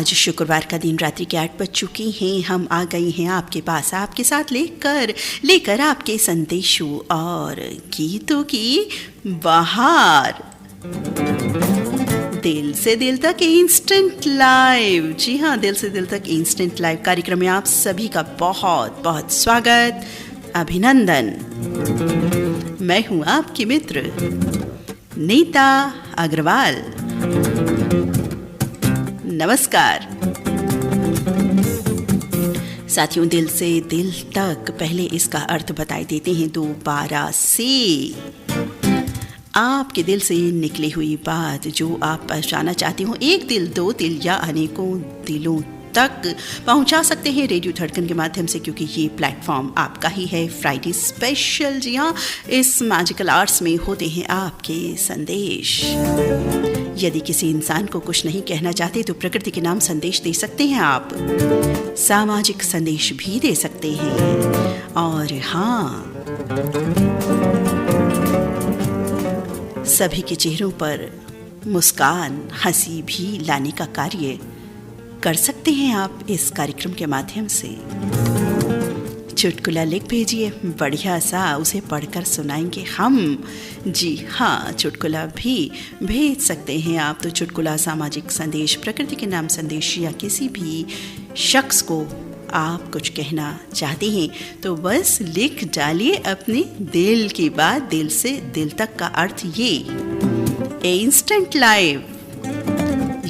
आज शुक्रवार का दिन रात्रि के 8 बज चुकी हैं। हम आ गए हैं आपके पास, आपके साथ लेकर आपके संदेशों और गीतों की बहार। दिल से दिल तक इंस्टेंट लाइव। जी हाँ, दिल से दिल तक इंस्टेंट लाइव कार्यक्रम में आप सभी का बहुत बहुत स्वागत, अभिनंदन। मैं हूँ आपकी मित्र नीता अग्रवाल। नमस्कार साथियों, दिल से दिल तक, पहले इसका अर्थ बताए देते हैं दोबारा से। आपके दिल से निकली हुई बात जो आप पहुंचाना चाहते हो, एक दिल, दो दिल या अनेकों दिलों तक पहुंचा सकते हैं रेडियो धड़कन के माध्यम से, क्योंकि ये प्लेटफॉर्म आपका ही है। Friday special. जी हाँ, इस मैजिकल आवर्स में होते हैं आपके संदेश। यदि किसी इंसान को कुछ नहीं कहना चाहते तो प्रकृति के नाम संदेश दे सकते हैं आप, सामाजिक संदेश भी दे सकते हैं। और हाँ, सभी के चेहरों पर मुस्कान, हंसी भी लाने का कार्य कर सकते हैं आप इस कार्यक्रम के माध्यम से। चुटकुला लिख भेजिए बढ़िया सा, उसे पढ़कर सुनाएंगे हम। जी हाँ, चुटकुला भी भेज सकते हैं आप। तो चुटकुला, सामाजिक संदेश, प्रकृति के नाम संदेश या किसी भी शख्स को आप कुछ कहना चाहते हैं तो बस लिख डालिए अपने दिल की बात। दिल से दिल तक का अर्थ ये इंस्टेंट लाइव,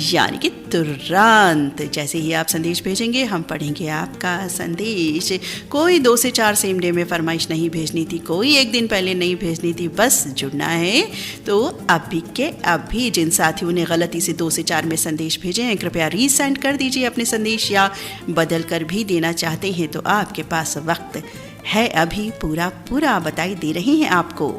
यानी कि तुरंत जैसे ही आप संदेश भेजेंगे हम पढ़ेंगे आपका संदेश। कोई 2 से 4 सेम डे में फरमाइश नहीं भेजनी थी, कोई एक दिन पहले नहीं भेजनी थी, बस जुड़ना है। तो अभी के अभी जिन साथियों ने गलती से 2 से 4 में संदेश भेजे हैं, कृपया रीसेंड कर दीजिए अपने संदेश, या बदल कर भी देना चाहते हैं तो आपके पास वक्त है अभी। पूरा बताई दे रहे हैं आपको।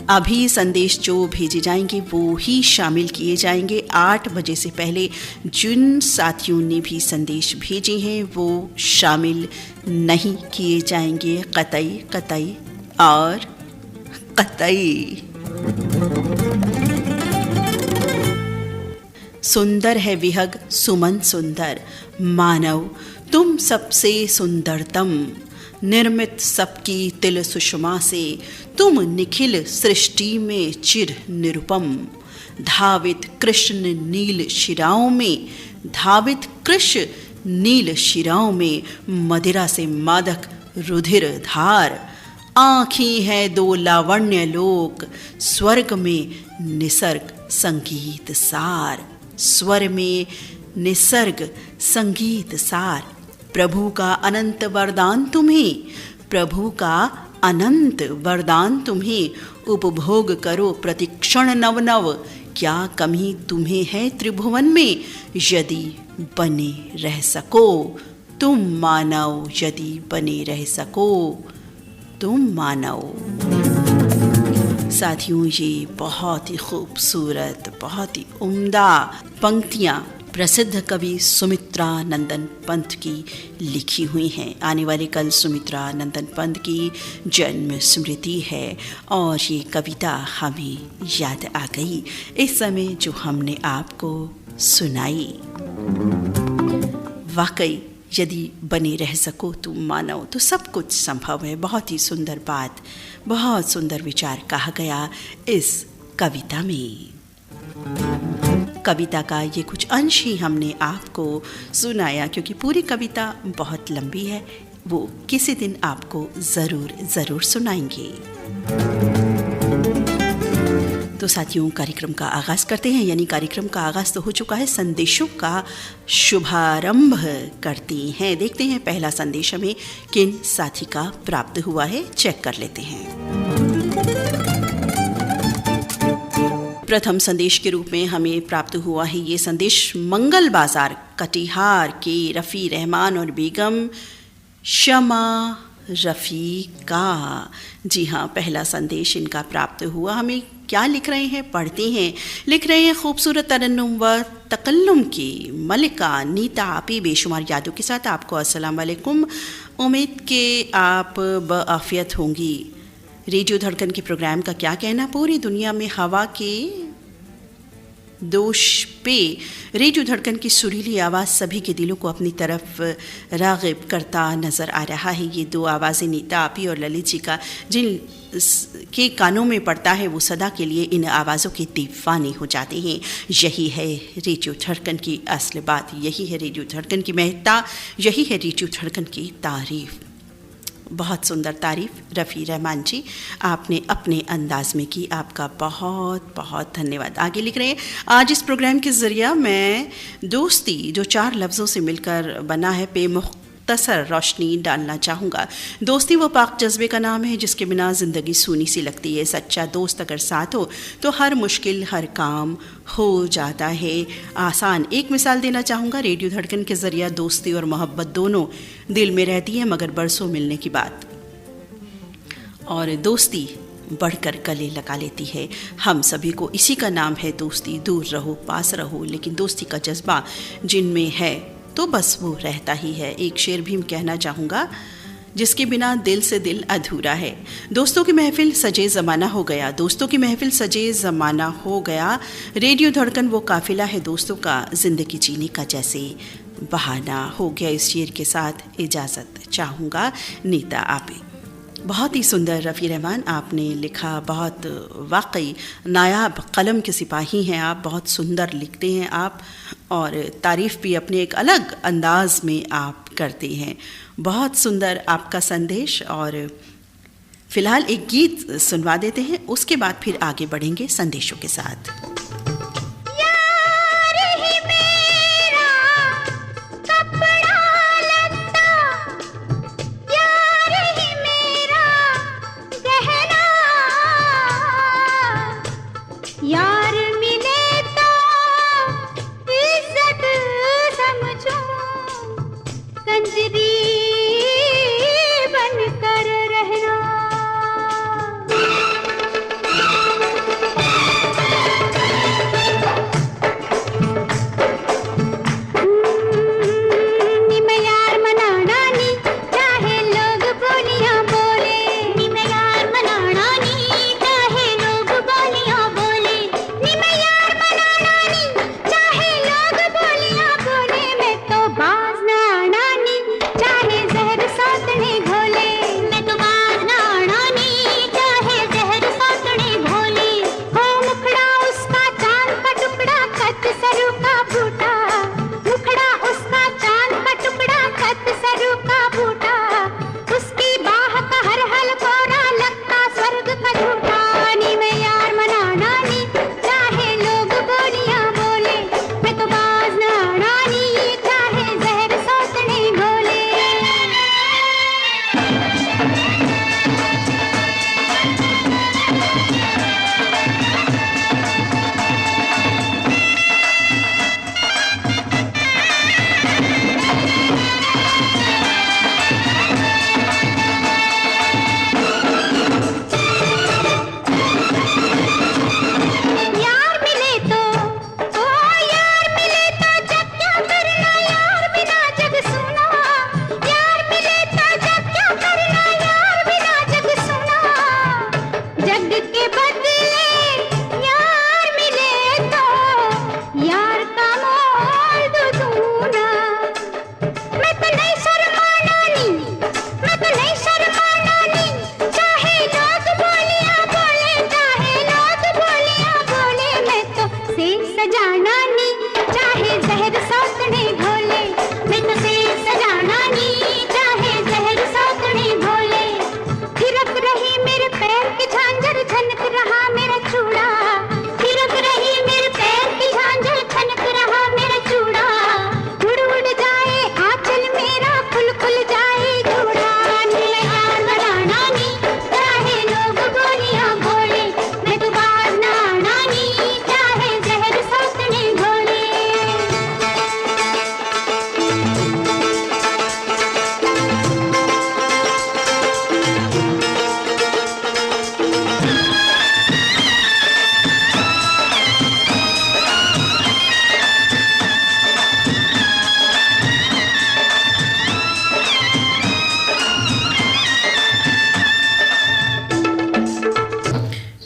अभी संदेश जो भेजे जाएंगे वो ही शामिल किए जाएंगे। 8 बजे से पहले जिन साथियों ने भी संदेश भेजे हैं वो शामिल नहीं किए जाएंगे, कतई और कतई। सुंदर है विहग सुमन सुंदर, मानव तुम सबसे सुंदरतम। निर्मित सबकी तिल सुषमा से, तुम निखिल सृष्टि में चिर निरुपम। धावित कृष्ण नील शिराओं में, धावित कृष्ण नील शिराओं में, मदिरा से मादक रुधिर धार। आँखी है 2 लावण्य लोक, स्वर्ग में निसर्ग संगीत सार। स्वर में निसर्ग संगीत सार। प्रभु का अनंत वरदान तुम्हें, प्रभु का अनंत वरदान तुम्हें। उपभोग करो प्रतिक्षण नव नव, क्या कमी तुम्हें है त्रिभुवन में। यदि बने रह सको तुम मानव, यदि बने रह सको तुम मानव। साथियों, ये बहुत ही खूबसूरत, बहुत ही उम्दा पंक्तियाँ प्रसिद्ध कवि सुमित्रा नंदन पंत की लिखी हुई हैं। आने वाले कल सुमित्रा नंदन पंत की जन्म स्मृति है और ये कविता हमें याद आ गई इस समय जो हमने आपको सुनाई। वाकई यदि बने रह सको तुम मानव तो सब कुछ संभव है। बहुत ही सुंदर बात, बहुत सुंदर विचार कहा गया इस कविता में। कविता का ये कुछ अंश ही हमने आपको सुनाया, क्योंकि पूरी कविता बहुत लंबी है, वो किसी दिन आपको ज़रूर सुनाएंगे। तो साथियों, कार्यक्रम का आगाज़ करते हैं, यानी कार्यक्रम का आगाज़ तो हो चुका है, संदेशों का शुभारंभ करते हैं। देखते हैं पहला संदेश हमें किन साथी का प्राप्त हुआ है, चेक कर लेते हैं। प्रथम संदेश के रूप में हमें प्राप्त हुआ है ये संदेश मंगल बाजार कटिहार के रफ़ी रहमान और बेगम शमा रफ़ीका। जी हाँ, पहला संदेश इनका प्राप्त हुआ। हमें क्या लिख रहे हैं, पढ़ते हैं। लिख रहे हैं, खूबसूरत तरन्नुम व तकल्लुम की मलिका नीता आपी बेशुमार यादों के साथ आपको अस्सलाम वालेकुम। उम्मीद के आप बआफियत होंगी। रेडियो धड़कन के प्रोग्राम का क्या कहना, पूरी दुनिया में हवा के दोष पे रेडियो धड़कन की सुरीली आवाज़ सभी के दिलों को अपनी तरफ राग़िब करता नज़र आ रहा है। ये दो आवाज़ें नीता आपी और ललित जी का जिन के कानों में पड़ता है वो सदा के लिए इन आवाज़ों के दीवाने हो जाते हैं। यही है रेडियो धड़कन की असली बात, यही है रेडियो धड़कन की महत्ता, यही है रेडियो धड़कन की तारीफ़। बहुत सुंदर तारीफ़ रफ़ी रहमान जी आपने अपने अंदाज में की, आपका बहुत बहुत धन्यवाद। आगे लिख रहे हैं, आज इस प्रोग्राम के ज़रिया मैं दोस्ती जो 4 लफ्ज़ों से मिलकर बना है पे मुख्तसर रोशनी डालना चाहूँगा। दोस्ती वो पाक जज्बे का नाम है जिसके बिना ज़िंदगी सूनी सी लगती है। सच्चा दोस्त अगर साथ हो तो हर मुश्किल हर काम हो जाता है आसान। एक मिसाल देना चाहूँगा, रेडियो धड़कन के ज़रिया दोस्ती और मोहब्बत दोनों दिल में रहती है मगर बरसों मिलने की बात, और दोस्ती बढ़कर गले लगा लेती है। हम सभी को इसी का नाम है दोस्ती। दूर रहो पास रहो, लेकिन दोस्ती का जज्बा जिनमें है तो बस वो रहता ही है। एक शेर भी कहना चाहूँगा, जिसके बिना दिल से दिल अधूरा है। दोस्तों की महफिल सजे ज़माना हो गया, दोस्तों की महफिल सजे ज़माना हो गया। रेडियो धड़कन वो काफिला है दोस्तों का, ज़िंदगी जीने का जैसे बहाना हो गया। इस शेर के साथ इजाज़त चाहूँगा नीता आपे। बहुत ही सुंदर रफ़ी रहमान आपने लिखा, बहुत वाकई नायाब कलम के सिपाही हैं आप, बहुत सुंदर लिखते हैं आप और तारीफ़ भी अपने एक अलग अंदाज में आप करते हैं। बहुत सुंदर आपका संदेश। और फ़िलहाल एक गीत सुनवा देते हैं, उसके बाद फिर आगे बढ़ेंगे संदेशों के साथ। रहना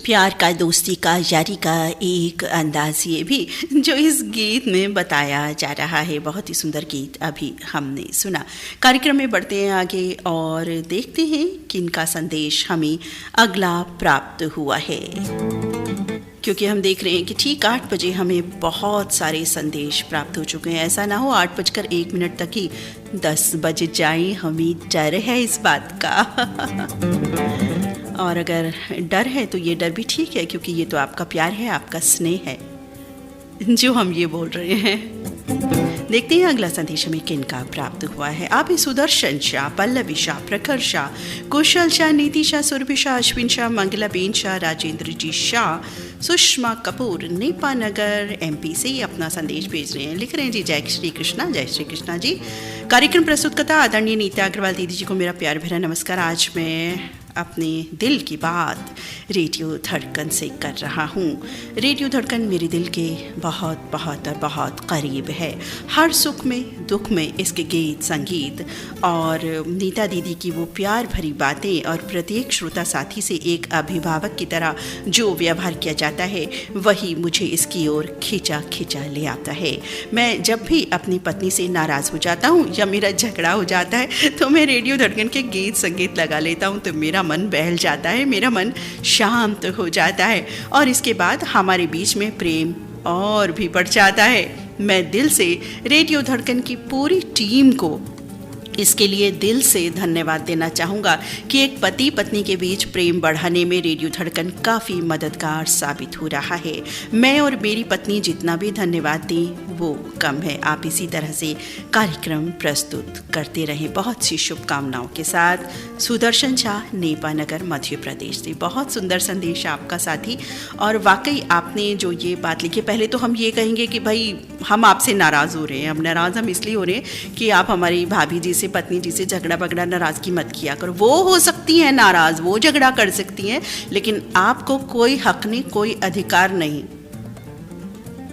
प्यार का, दोस्ती का, यारी का एक अंदाज ये भी जो इस गीत में बताया जा रहा है। बहुत ही सुंदर गीत अभी हमने सुना। कार्यक्रम में बढ़ते हैं आगे और देखते हैं किनका संदेश हमें अगला प्राप्त हुआ है, क्योंकि हम देख रहे हैं कि ठीक 8 बजे हमें बहुत सारे संदेश प्राप्त हो चुके हैं। ऐसा ना हो 8:01 तक ही 10 बज जाए, हमें डर है इस बात का। और अगर डर है तो ये डर भी ठीक है, क्योंकि ये तो आपका प्यार है, आपका स्नेह है जो हम ये बोल रहे हैं। देखते हैं अगला संदेश हमें किनका प्राप्त हुआ है। आप सुदर्शन शाह, पल्लवी शाह, प्रखर शाह, कुशल शाह, नीति शाह, सुरभि शाह, अश्विन शाह, मंगलाबेन शाह, राजेंद्र जी शाह, सुषमा कपूर, नेपा नगर MP से अपना संदेश भेज रहे हैं। लिख रहे हैं जी, जय श्री कृष्णा, जय श्री कृष्णा जी। कार्यक्रम प्रस्तुतकर्ता आदरणीय नीता अग्रवाल दीदी जी को मेरा प्यार भरा नमस्कार। आज मैं अपने दिल की बात रेडियो धड़कन से कर रहा हूँ। रेडियो धड़कन मेरे दिल के बहुत बहुत और बहुत करीब है। हर सुख में दुख में इसके गीत संगीत और नीता दीदी की वो प्यार भरी बातें और प्रत्येक श्रोता साथी से एक अभिभावक की तरह जो व्यवहार किया जाता है, वही मुझे इसकी ओर खींचा खींचा ले आता है। मैं जब भी अपनी पत्नी से नाराज़ हो जाता हूँ या मेरा झगड़ा हो जाता है तो मैं रेडियो धड़कन के गीत संगीत लगा लेता हूँ, तो मेरा मन बहल जाता है, मेरा मन शांत हो जाता है और इसके बाद हमारे बीच में प्रेम और भी बढ़ जाता है। मैं दिल से रेडियो धड़कन की पूरी टीम को इसके लिए दिल से धन्यवाद देना चाहूँगा कि एक पति पत्नी के बीच प्रेम बढ़ाने में रेडियो धड़कन काफ़ी मददगार साबित हो रहा है। मैं और मेरी पत्नी जितना भी धन्यवाद दें वो कम है। आप इसी तरह से कार्यक्रम प्रस्तुत करते रहें। बहुत सी शुभकामनाओं के साथ सुदर्शन शाह, नेपा नगर, मध्य प्रदेश से। बहुत सुंदर संदेश आपका साथी। और वाकई आपने जो ये बात लिखी, पहले तो हम ये कहेंगे कि भाई हम आपसे नाराज़ हो रहे हैं। हम नाराज़ हम इसलिए हो रहे हैं कि आप हमारी भाभी जी से, पत्नी जी से झगड़ा बगड़ा नाराज़गी मत किया करो। वो हो सकती हैं नाराज़, वो झगड़ा कर सकती हैं, लेकिन आपको कोई हक नहीं, कोई अधिकार नहीं।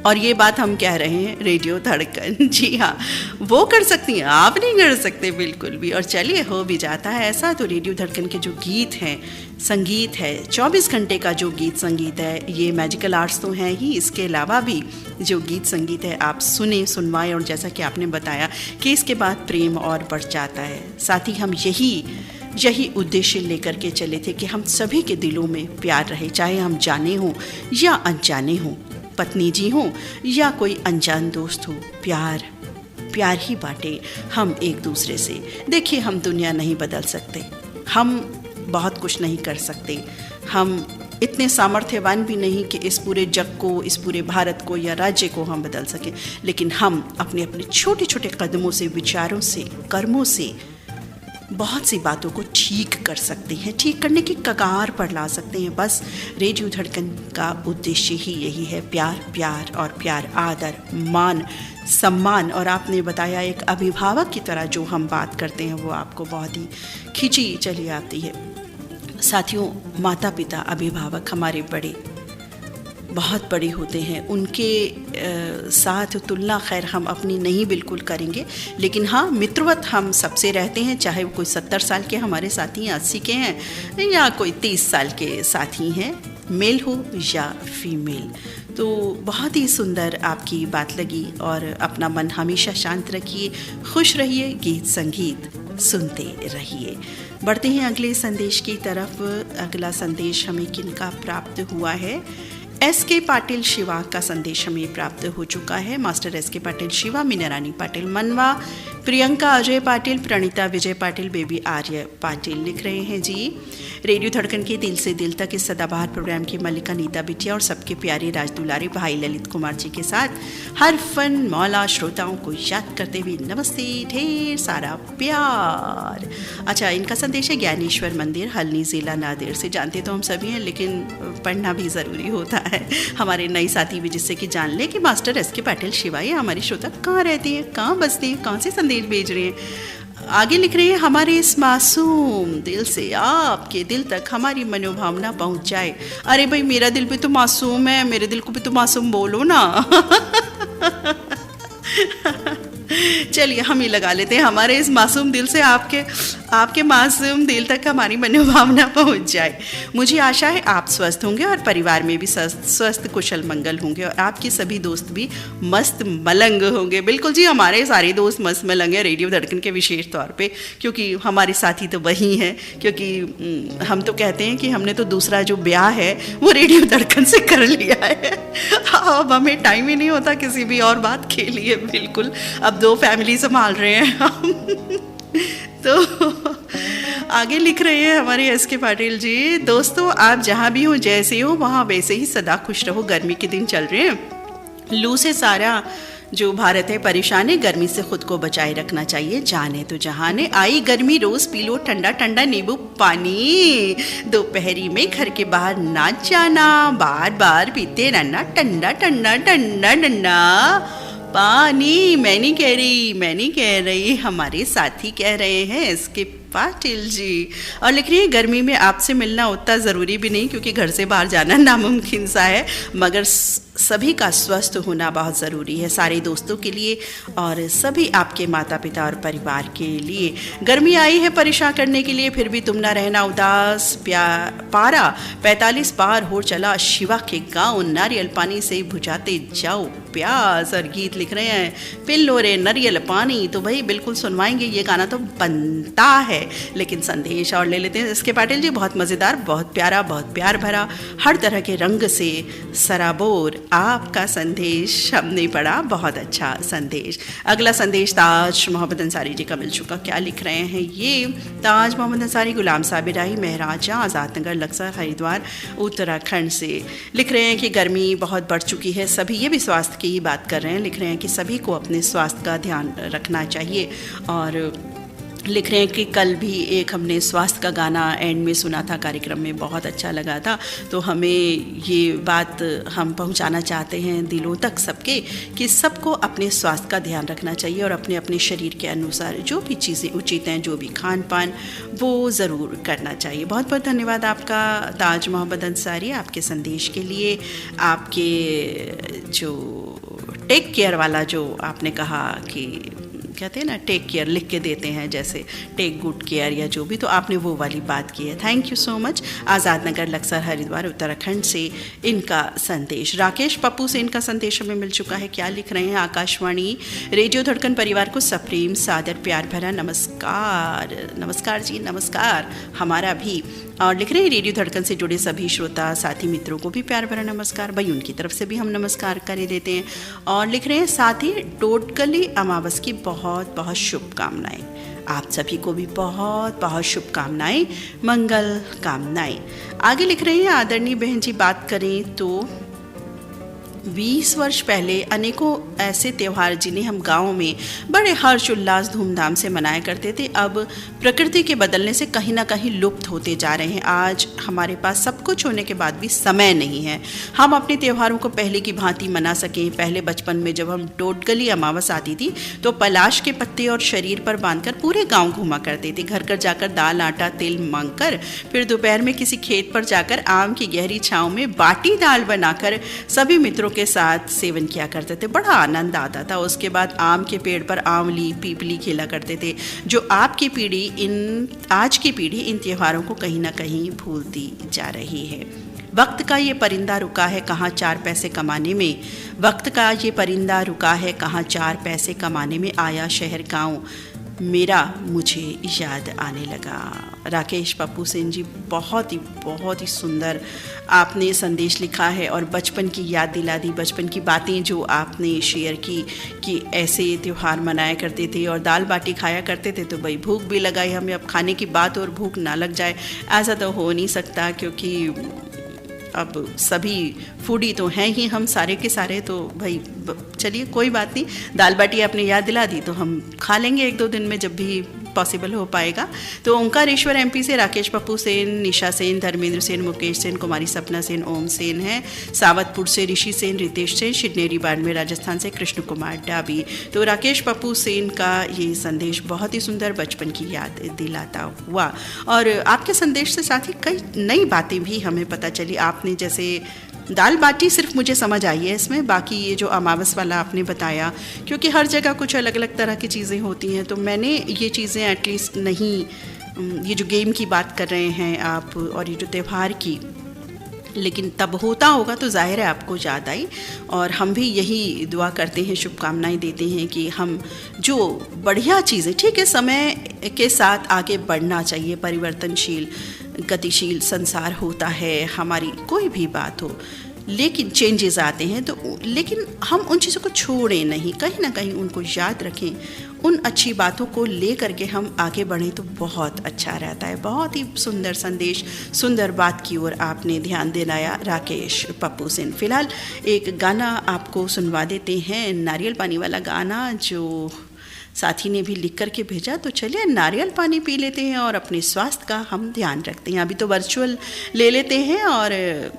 और ये बात हम कह रहे हैं रेडियो धड़कन, जी हाँ, वो कर सकती हैं, आप नहीं कर सकते बिल्कुल भी। और चलिए, हो भी जाता है ऐसा। तो रेडियो धड़कन के जो गीत हैं, संगीत है, 24 घंटे का जो गीत संगीत है, ये मैजिकल आर्ट्स तो हैं ही, इसके अलावा भी जो गीत संगीत है आप सुनवाएं। और जैसा कि आपने बताया कि इसके बाद प्रेम और बढ़ जाता है। साथ ही हम यही उद्देश्य लेकर के चले थे कि हम सभी के दिलों में प्यार रहे, चाहे हम जाने हों या अनजाने हों, पत्नी जी हों या कोई अनजान दोस्त हो। प्यार ही बांटे हम एक दूसरे से। देखिए, हम दुनिया नहीं बदल सकते, हम बहुत कुछ नहीं कर सकते, हम इतने सामर्थ्यवान भी नहीं कि इस पूरे जग को, इस पूरे भारत को या राज्य को हम बदल सकें, लेकिन हम अपने अपने छोटे छोटे कदमों से, विचारों से, कर्मों से बहुत सी बातों को ठीक कर सकते हैं, ठीक करने की कगार पर ला सकते हैं। बस रेडियो धड़कन का उद्देश्य ही यही है, प्यार प्यार और प्यार, आदर, मान, सम्मान। और आपने बताया एक अभिभावक की तरह जो हम बात करते हैं वो आपको बहुत ही खिंची चली आती है। साथियों, माता पिता, अभिभावक हमारे बहुत बड़े होते हैं। उनके साथ तुलना खैर हम अपनी नहीं बिल्कुल करेंगे, लेकिन हाँ, मित्रवत हम सबसे रहते हैं, चाहे वो कोई 70 साल के हमारे साथी हैं, 80 के हैं या कोई 30 साल के साथी हैं, मेल हो या फीमेल। तो बहुत ही सुंदर आपकी बात लगी। और अपना मन हमेशा शांत रखिए, खुश रहिए, गीत संगीत सुनते रहिए। बढ़ते हैं अगले संदेश की तरफ। अगला संदेश हमें किनका प्राप्त हुआ है? SK पाटिल शिवा का संदेश हमें प्राप्त हो चुका है। मास्टर SK पाटिल शिवा, मीना रानी पाटिल मनवा, प्रियंका अजय पाटिल, प्रणीता विजय पाटिल, बेबी आर्य पाटिल लिख रहे हैं जी, रेडियो धड़कन के दिल से दिल तक इस सदाबहार प्रोग्राम की मल्लिका नीता बिटिया और सबके प्यारे राजदुलारे भाई ललित कुमार जी के साथ हर फन मौला श्रोताओं को याद करते हुए नमस्ते, ढेर सारा प्यार। अच्छा, इनका संदेश है ज्ञानेश्वर मंदिर, हल्नी, जिला नादेड़ से। जानते तो हम सभी हैं, लेकिन पढ़ना भी ज़रूरी होता है। हमारे नए साथी भी जिससे कि जान ले कि मास्टर SK पाटिल शिवा ये हमारे श्रोता कहाँ रहते हैं, कहाँ बसते हैं, कहाँ से संदेश भेज रहे हैं। आगे लिख रहे हैं, हमारे इस मासूम दिल से आपके दिल तक हमारी मनोभावना पहुंच जाए। अरे भाई, मेरा दिल भी तो मासूम है, मेरे दिल को भी तो मासूम बोलो ना। चलिए, हम ही लगा लेते हैं, हमारे इस मासूम दिल से आपके मासूम दिल तक हमारी मनोभावना पहुंच जाए। मुझे आशा है आप स्वस्थ होंगे और परिवार में भी स्वस्थ कुशल मंगल होंगे और आपके सभी दोस्त भी मस्त मलंग होंगे। बिल्कुल जी, हमारे सारे दोस्त मस्त मलंग हैं रेडियो धड़कन के विशेष तौर पे, क्योंकि हमारे साथी तो वही हैं। क्योंकि हम तो कहते हैं कि हमने तो दूसरा जो ब्याह है वो रेडियो धड़कन से कर लिया है। अब हमें टाइम ही नहीं होता किसी भी और बात के लिए। बिल्कुल, अब 2 फैमिली संभाल रहे हैं हम। तो आगे लिख रहे हैं हमारे एस के पाटिल जी, दोस्तों आप जहाँ भी हो, जैसे हो, वहाँ वैसे ही सदा खुश रहो। गर्मी के दिन चल रहे हैं, लू से सारा जो भारत है परेशान है। गर्मी से खुद को बचाए रखना चाहिए। जाने तो जहाने आई गर्मी, रोज पी लो ठंडा ठंडा नींबू पानी। दोपहरी में घर के बाहर ना जाना, बार बार पीते रहना ठंडा ठंडा ठंडा ठंडा पानी। मैं नहीं कह रही, हमारे साथी कह रहे हैं इसके पाटिल जी। और लिख रही है, गर्मी में आपसे मिलना उतना ज़रूरी भी नहीं, क्योंकि घर से बाहर जाना नामुमकिन सा है, मगर सभी का स्वस्थ होना बहुत ज़रूरी है, सारे दोस्तों के लिए और सभी आपके माता पिता और परिवार के लिए। गर्मी आई है परेशान करने के लिए, फिर भी तुम ना रहना उदास। पारा 45 पार हो चला शिवा के गाँव, नारियल पानी से बुझाते जाओ प्यास। और गीत लिख रहे हैं, पिल्लो रे नारियल पानी। तो भाई बिल्कुल सुनवाएंगे, ये गाना तो बनता है। लेकिन संदेश और ले लेते हैं इसके पाटिल जी, बहुत मज़ेदार, बहुत प्यारा, बहुत प्यार भरा, हर तरह के रंग से सराबोर आपका संदेश हमने पढ़ा, बहुत अच्छा संदेश। अगला संदेश ताज मोहम्मद अंसारी जी का मिल चुका। क्या लिख रहे हैं ये? ताज मोहम्मद अंसारी गुलाम साबिर राही महराजा आज़ाद नगर लक्सर हरिद्वार उत्तराखंड से लिख रहे हैं कि गर्मी बहुत बढ़ चुकी है। सभी, ये भी स्वास्थ्य की ही बात कर रहे हैं, लिख रहे हैं कि सभी को अपने स्वास्थ्य का ध्यान रखना चाहिए। और लिख रहे हैं कि कल भी एक हमने स्वास्थ्य का गाना एंड में सुना था कार्यक्रम में, बहुत अच्छा लगा था। तो हमें ये बात हम पहुंचाना चाहते हैं दिलों तक सबके, कि सबको अपने स्वास्थ्य का ध्यान रखना चाहिए और अपने अपने शरीर के अनुसार जो भी चीज़ें उचित हैं, जो भी खान पान, वो ज़रूर करना चाहिए। बहुत बहुत धन्यवाद आपका ताज मोहम्मद अंसारी, आपके संदेश के लिए। आपके जो टेक केयर वाला जो आपने कहा कि कहते हैं ना, टेक केयर लिख के देते हैं, जैसे टेक गुड केयर या जो भी, तो आपने वो वाली बात की है। Thank you so much. Azad Nagar Laksar Haridwar Uttarakhand से इनका संदेश। राकेश पप्पू से इनका संदेश हमें मिल चुका है। क्या लिख रहे हैं? आकाशवाणी रेडियो धड़कन परिवार को सप्रेम सादर प्यार भरा नमस्कार। नमस्कार जी, नमस्कार हमारा भी। और लिख रहे हैं, रेडियो धड़कन से जुड़े सभी श्रोता साथी मित्रों को भी प्यार भरा नमस्कार। भाई उनकी तरफ से भी हम नमस्कार कर देते हैं। और लिख रहे हैं, साथ ही टोटकली अमावस की बहुत बहुत शुभकामनाएं। आप सभी को भी बहुत बहुत शुभकामनाएं, मंगल कामनाएं। आगे लिख रहे हैं, आदरणीय बहन जी, बात करें तो 20 वर्ष पहले अनेकों ऐसे त्यौहार जिन्हें हम गाँव में बड़े हर्ष उल्लास धूमधाम से मनाया करते थे, अब प्रकृति के बदलने से कहीं ना कहीं लुप्त होते जा रहे हैं। आज हमारे पास सब कुछ होने के बाद भी समय नहीं है हम अपने त्योहारों को पहले की भांति मना सकें। पहले बचपन में जब हम टोटकली अमावस आती थी तो पलाश के पत्ते और शरीर पर बांधकर पूरे गाँव घूमा करते थे, घर घर जाकर दाल आटा तेल मांग कर, फिर दोपहर में किसी खेत पर जाकर आम की गहरी छाँव में बाटी दाल बनाकर सभी मित्रों के साथ सेवन किया करते थे। बड़ा आनंद आता था। उसके बाद आम के पेड़ पर आंवली पीपली खेला करते थे। जो आज की पीढ़ी इन त्योहारों को कहीं ना कहीं भूलती जा रही है। वक्त का ये परिंदा रुका है कहाँ 4 पैसे कमाने में, वक्त का ये परिंदा रुका है कहाँ 4 पैसे कमाने में, आया शहर गाँव मेरा मुझे याद आने लगा। राकेश पप्पू सेन जी, बहुत ही सुंदर आपने संदेश लिखा है और बचपन की याद दिला दी, बचपन की बातें जो आपने शेयर की कि ऐसे त्यौहार मनाया करते थे और दाल बाटी खाया करते थे। तो भाई भूख भी लगाई हमें, अब खाने की बात और भूख ना लग जाए ऐसा तो हो नहीं सकता, क्योंकि अब सभी फूडी तो हैं ही हम सारे के सारे। तो भाई चलिए कोई बात नहीं, दाल बाटी आपने याद दिला दी तो हम खा लेंगे 1-2 दिन में जब भी पॉसिबल हो पाएगा। तो ओंकारेश्वर एमपी से राकेश पप्पू सेन, निशा सेन, धर्मेंद्र सेन, मुकेश सेन, कुमारी सपना सेन, ओम सेन है, सावतपुर से ऋषि सेन, रितेश सेन, शिवनेरी बाड़मेर राजस्थान से कृष्ण कुमार डाबी। तो राकेश पप्पू सेन का ये संदेश बहुत ही सुंदर बचपन की याद दिलाता हुआ, और आपके संदेश से साथ ही कई नई बातें भी हमें पता चली। आपने जैसे दाल बाटी सिर्फ मुझे समझ आई है इसमें, बाकी ये जो अमावस वाला आपने बताया, क्योंकि हर जगह कुछ अलग अलग तरह की चीज़ें होती हैं, तो मैंने ये चीज़ें एटलीस्ट नहीं ये जो गेम की बात कर रहे हैं आप और ये जो त्यौहार की, लेकिन तब होता होगा तो जाहिर है आपको याद आई। और हम भी यही दुआ करते हैं, शुभकामनाएं देते हैं कि हम जो बढ़िया चीज़ें, ठीक है समय के साथ आगे बढ़ना चाहिए, परिवर्तनशील गतिशील संसार होता है, हमारी कोई भी बात हो लेकिन चेंजेस आते हैं तो लेकिन हम उन चीज़ों को छोड़ें नहीं, कहीं ना कहीं उनको याद रखें, उन अच्छी बातों को ले करके हम आगे बढ़ें तो बहुत अच्छा रहता है। बहुत ही सुंदर संदेश, सुंदर बात की ओर आपने ध्यान दिलाया राकेश पप्पू सिंह। फिलहाल एक गाना आपको सुनवा देते हैं, नारियल पानी वाला गाना जो साथी ने भी लिख करके भेजा। तो चलिए नारियल पानी पी लेते हैं और अपने स्वास्थ्य का हम ध्यान रखते हैं। अभी तो वर्चुअल ले लेते हैं और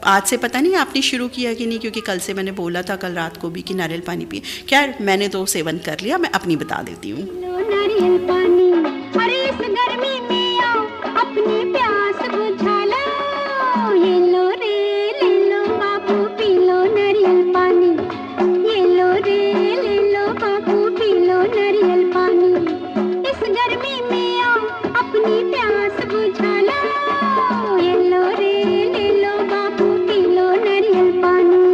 आज से पता नहीं आपने शुरू किया कि नहीं, क्योंकि कल से मैंने बोला था कल रात को भी कि नारियल पानी पिए। खैर मैंने तो सेवन कर लिया, मैं अपनी बता देती हूँ। नारियल पानी अरे इस गर्मी में आओ अपनी प्यास बुझा लो, ये लो रे ले लो बाबू पी लो नारियल पानी, ये लो रे ले लो बाबू पी लो नारियल पानी, इस गर्मी में आओ अपनी प्यास बुझा लो, ये लो रे ले लो बाबू पी लो नारियल पानी।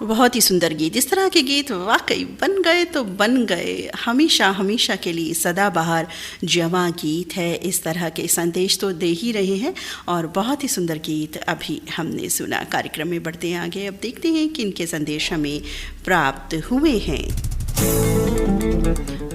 बहुत ही सुंदर गीत। इस तरह के गीत वाकई बन गए तो बन गए, हमेशा हमेशा के लिए सदाबहार जवां गीत है। इस तरह के संदेश तो दे ही रहे हैं और बहुत ही सुंदर गीत अभी हमने सुना। कार्यक्रम में बढ़ते हैं आगे, अब देखते हैं कि इनके संदेश हमें प्राप्त हुए हैं।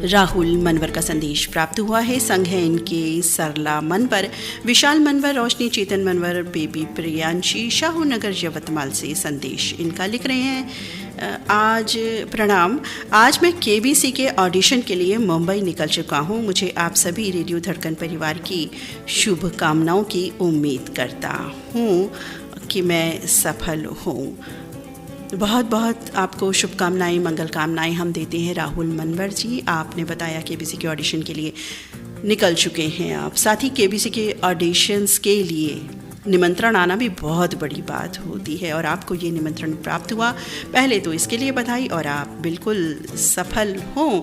राहुल मनवर का संदेश प्राप्त हुआ है। संग है इनके सरला मनवर, विशाल मनवर, रोशनी चेतन मनवर, बेबी प्रियांशी, शाहू नगर यवतमाल से संदेश इनका लिख रहे हैं। आज प्रणाम, आज मैं केबीसी के ऑडिशन के लिए मुंबई निकल चुका हूँ। मुझे आप सभी रेडियो धड़कन परिवार की शुभकामनाओं की उम्मीद करता हूँ कि मैं सफल हूँ। बहुत बहुत आपको शुभकामनाएं, मंगल कामनाएं हम देते हैं राहुल मनवर जी। आपने बताया केबीसी के ऑडिशन के लिए निकल चुके हैं आप। साथ ही केबीसी के ऑडिशंस के लिए निमंत्रण आना भी बहुत बड़ी बात होती है और आपको ये निमंत्रण प्राप्त हुआ, पहले तो इसके लिए बधाई और आप बिल्कुल सफल हों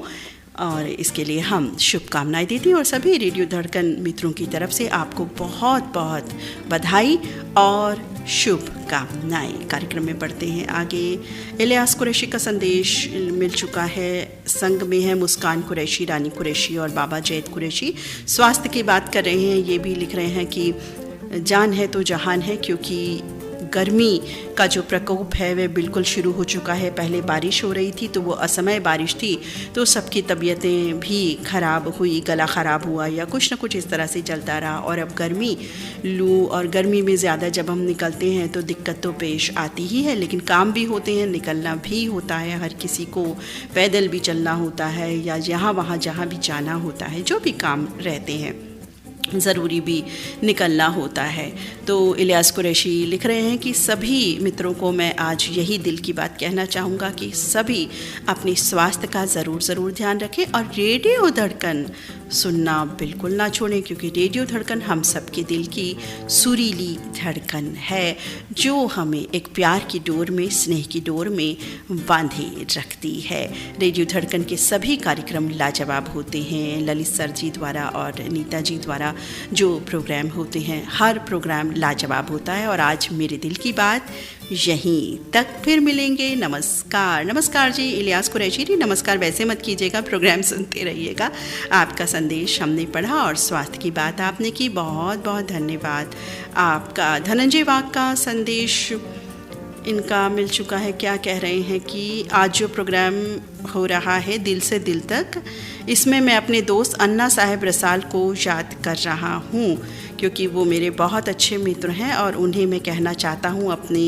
और इसके लिए हम शुभकामनाएं देते हैं और सभी रेडियो धड़कन मित्रों की तरफ से आपको बहुत बहुत बधाई और शुभकामनाएं। कार्यक्रम में बढ़ते हैं आगे। इलियास कुरैशी का संदेश मिल चुका है। संग में है मुस्कान कुरैशी, रानी कुरैशी और बाबा जैद कुरैशी। स्वास्थ्य की बात कर रहे हैं, ये भी लिख रहे हैं कि जान है तो जहान है, क्योंकि गर्मी का जो प्रकोप है वह बिल्कुल शुरू हो चुका है। पहले बारिश हो रही थी तो वो असमय बारिश थी तो सबकी तबीयतें भी ख़राब हुई, गला ख़राब हुआ या कुछ ना कुछ इस तरह से चलता रहा। और अब गर्मी, लू और गर्मी में ज़्यादा जब हम निकलते हैं तो दिक्कत तो पेश आती ही है, लेकिन काम भी होते हैं, निकलना भी होता है। हर किसी को पैदल भी चलना होता है या यहाँ वहाँ जहाँ भी जाना होता है, जो भी काम रहते हैं ज़रूरी भी निकलना होता है। तो इलियास कुरैशी लिख रहे हैं कि सभी मित्रों को मैं आज यही दिल की बात कहना चाहूँगा कि सभी अपने स्वास्थ्य का ज़रूर ध्यान रखें और रेडियो धड़कन सुनना बिल्कुल ना छोड़ें, क्योंकि रेडियो धड़कन हम सबके दिल की सुरीली धड़कन है जो हमें एक प्यार की डोर में, स्नेह की डोर में बांधे रखती है। रेडियो धड़कन के सभी कार्यक्रम लाजवाब होते हैं। ललित सर जी द्वारा और नीता जी द्वारा जो प्रोग्राम होते हैं, हर प्रोग्राम लाजवाब होता है। और आज मेरे दिल की बात यहीं तक, फिर मिलेंगे। नमस्कार। नमस्कार जी इलियास कुरैशी जी, नमस्कार वैसे मत कीजिएगा, प्रोग्राम सुनते रहिएगा। आपका संदेश हमने पढ़ा और स्वास्थ्य की बात आपने की, बहुत बहुत धन्यवाद आपका। धनंजय वाग का संदेश इनका मिल चुका है। क्या कह रहे हैं कि आज जो प्रोग्राम हो रहा है दिल से दिल तक, इसमें मैं अपने दोस्त अन्ना साहिब रसाल को याद कर रहा हूँ, क्योंकि वो मेरे बहुत अच्छे मित्र हैं और उन्हें मैं कहना चाहता हूँ अपने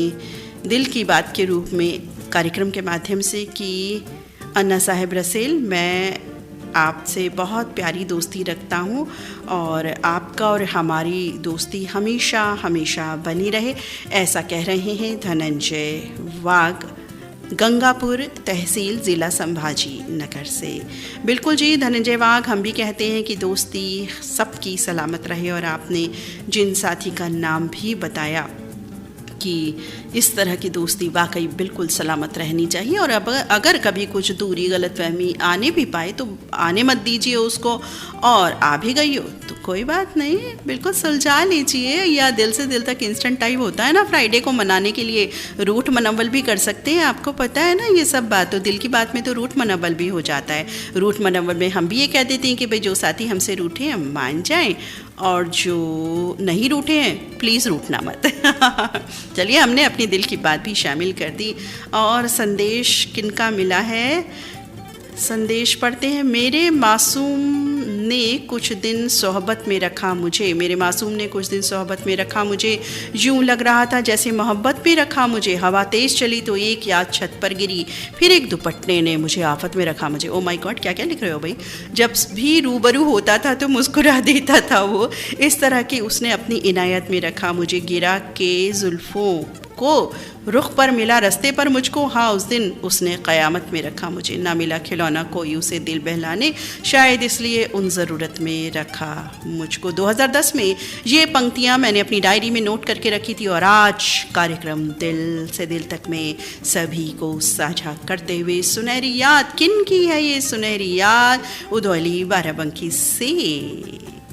दिल की बात के रूप में कार्यक्रम के माध्यम से कि अन्ना साहिब रसेल, मैं आपसे बहुत प्यारी दोस्ती रखता हूँ और आपका और हमारी दोस्ती हमेशा हमेशा बनी रहे, ऐसा कह रहे हैं धनंजय वाघ, गंगापुर तहसील ज़िला संभाजी नगर से। बिल्कुल जी धनंजय वाघ, हम भी कहते हैं कि दोस्ती सबकी सलामत रहे। और आपने जिन साथी का नाम भी बताया कि इस तरह की दोस्ती वाकई बिल्कुल सलामत रहनी चाहिए। और अब अगर कभी कुछ दूरी गलतफहमी आने भी पाए तो आने मत दीजिए उसको, और आ भी गई हो तो कोई बात नहीं, बिल्कुल सुलझा लीजिए। या दिल से दिल तक इंस्टेंट टाइप होता है ना, फ्राइडे को मनाने के लिए रूट मनव्वल भी कर सकते हैं, आपको पता है ना ये सब बात। तो दिल की बात में तो रूट मनव्वल भी हो जाता है। रूट मनव्वल में हम भी ये कह देते हैं कि भाई जो साथी हमसे रूठे हैं मान जाएं, और जो नहीं रूठे हैं प्लीज़ रूठना मत। चलिए, हमने अपनी दिल की बात भी शामिल कर दी। और संदेश किनका मिला है, संदेश पढ़ते हैं। मेरे मासूम ने कुछ दिन सोहबत में रखा मुझे, मेरे मासूम ने कुछ दिन सोहबत में रखा मुझे, यूं लग रहा था जैसे मोहब्बत भी रखा मुझे। हवा तेज़ चली तो एक याद छत पर गिरी, फिर एक दुपट्टे ने मुझे आफत में रखा मुझे। ओ माय गॉड, क्या क्या लिख रहे हो भाई। जब भी रूबरू होता था तो मुस्कुरा देता था वो, इस तरह की उसने अपनी इनायत में रखा मुझे। गिरा के जुल्फ़ों को रुख पर मिला रास्ते पर मुझको, हाँ उस दिन उसने क़यामत में रखा मुझे। ना मिला खिलौना कोई उसे दिल बहलाने, शायद इसलिए उन ज़रूरत में रखा मुझको। 2010 में ये पंक्तियाँ मैंने अपनी डायरी में नोट करके रखी थी और आज कार्यक्रम दिल से दिल तक में सभी को साझा करते हुए सुनहरी याद, किन की है ये सुनहरी याद? उदौली बाराबंकी से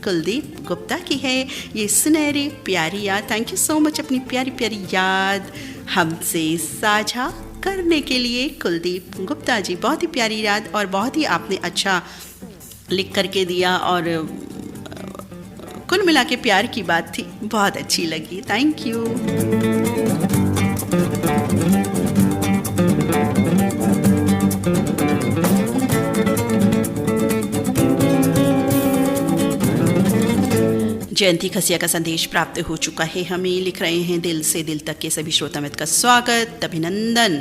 कुलदीप गुप्ता की है ये सुनहरी प्यारी याद। थैंक यू सो मच अपनी प्यारी प्यारी याद हमसे साझा करने के लिए कुलदीप गुप्ता जी। बहुत ही प्यारी याद और बहुत ही आपने अच्छा लिख करके दिया, और कुल मिला के प्यार की बात थी, बहुत अच्छी लगी। Thank you. जयंती खसिया का संदेश प्राप्त हो चुका है हमें। लिख रहे हैं दिल से दिल तक के सभी श्रोता मित्र का स्वागत, अभिनंदन।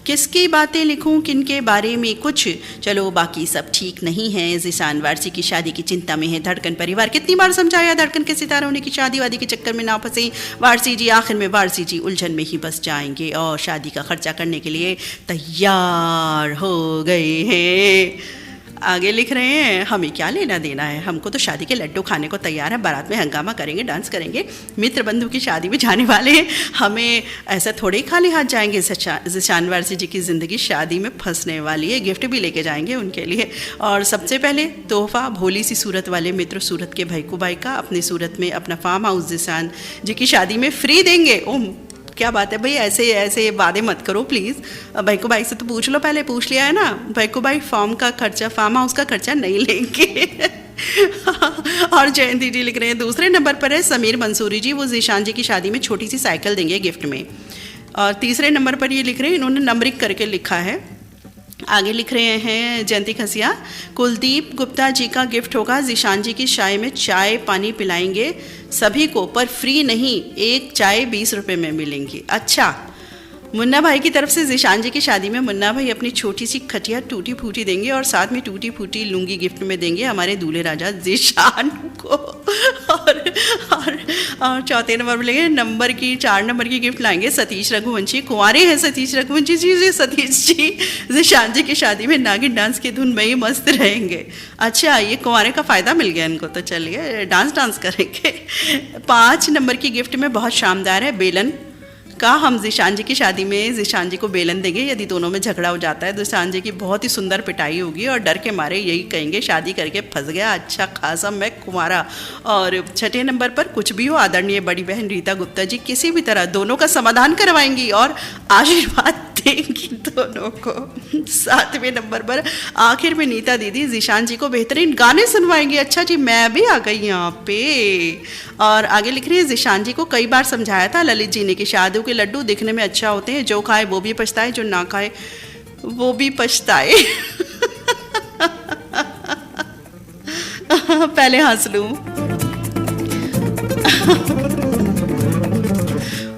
किसकी बातें लिखूं, किनके बारे में कुछ, चलो बाकी सब ठीक नहीं है। ज़िशान वारसी की शादी की चिंता में है धड़कन परिवार। कितनी बार समझाया धड़कन के सितारा होने की शादी वादी के चक्कर में ना फंसे वारसी जी। आखिर में वारसी जी उलझन में ही बस जाएंगे और शादी का खर्चा करने के लिए तैयार हो गए हैं। आगे लिख रहे हैं हमें क्या लेना देना है, हमको तो शादी के लड्डू खाने को तैयार है। बारात में हंगामा करेंगे, डांस करेंगे, मित्र बंधु की शादी में जाने वाले हैं, हमें ऐसा थोड़े ही खाली हाथ जाएंगे। ज़िशान वारसी जी की ज़िंदगी शादी में फंसने वाली है, गिफ्ट भी लेके जाएंगे उनके लिए। और सबसे पहले तोहफा भोली सी सूरत वाले मित्र सूरत के भाईकू भाई का अपनी सूरत में अपना फार्म हाउस ज़िशान जी की शादी में फ्री देंगे। ओह क्या बात है भाई, ऐसे ऐसे वादे मत करो प्लीज़। भाईकू भाई से तो पूछ लो, पहले पूछ लिया है ना। भाईकू भाई फार्म हाउस का खर्चा नहीं लेंगे। और जयंती जी लिख रहे हैं दूसरे नंबर पर है समीर मंसूरी जी, वो ज़िशान जी की शादी में छोटी सी साइकिल देंगे गिफ्ट में। और तीसरे नंबर पर ये लिख रहे हैं, इन्होंने नंबरिंग करके लिखा है। आगे लिख रहे हैं जयंती खसिया, कुलदीप गुप्ता जी का गिफ्ट होगा, ज़िशान जी की शादी में चाय पानी पिलाएंगे सभी को, पर फ्री नहीं, एक चाय 20 रुपये में मिलेंगी। अच्छा, मुन्ना भाई की तरफ से ज़िशान जी की शादी में मुन्ना भाई अपनी छोटी सी खटिया टूटी फूटी देंगे और साथ में टूटी फूटी लुंगी गिफ्ट में देंगे हमारे दूल्हे राजा ज़िशान को। और चौथे नंबर पर लेंगे नंबर की 4 नंबर की गिफ्ट लाएंगे सतीश रघुवंशी। कुंवारे हैं सतीश रघुवंशी जी, सतीश जी ज़िशान जी की शादी में नागिन डांस की धुन में ही मस्त रहेंगे। अच्छा, ये कुंवारे का फ़ायदा मिल गया इनको, तो चलिए डांस करेंगे। 5 नंबर की गिफ्ट में बहुत शानदार है बेलन का, हम ज़िशान जी की शादी में ज़िशान जी को बेलन देंगे। यदि दोनों में झगड़ा हो जाता है तो ज़िशान जी की बहुत ही सुंदर पिटाई होगी और डर के मारे यही कहेंगे शादी करके फंस गया अच्छा खासा मैं कुंवारा। और 6ठे नंबर पर कुछ भी हो, आदरणीय बड़ी बहन रीता गुप्ता जी किसी भी तरह दोनों का समाधान करवाएंगी और आशीर्वाद देंगी दोनों को। 7वें नंबर पर आखिर में नीता दीदी जीशान जी को बेहतरीन गाने सुनवाएंगी। अच्छा जी, मैं भी आ गई यहाँ पे। और आगे लिख रही है, जीशान जी को कई बार समझाया था ललित जी ने कि शादियों के लड्डू दिखने में अच्छा होते हैं, जो खाए वो भी पछताए, जो ना खाए वो भी पछताए। पहले हंस लूं।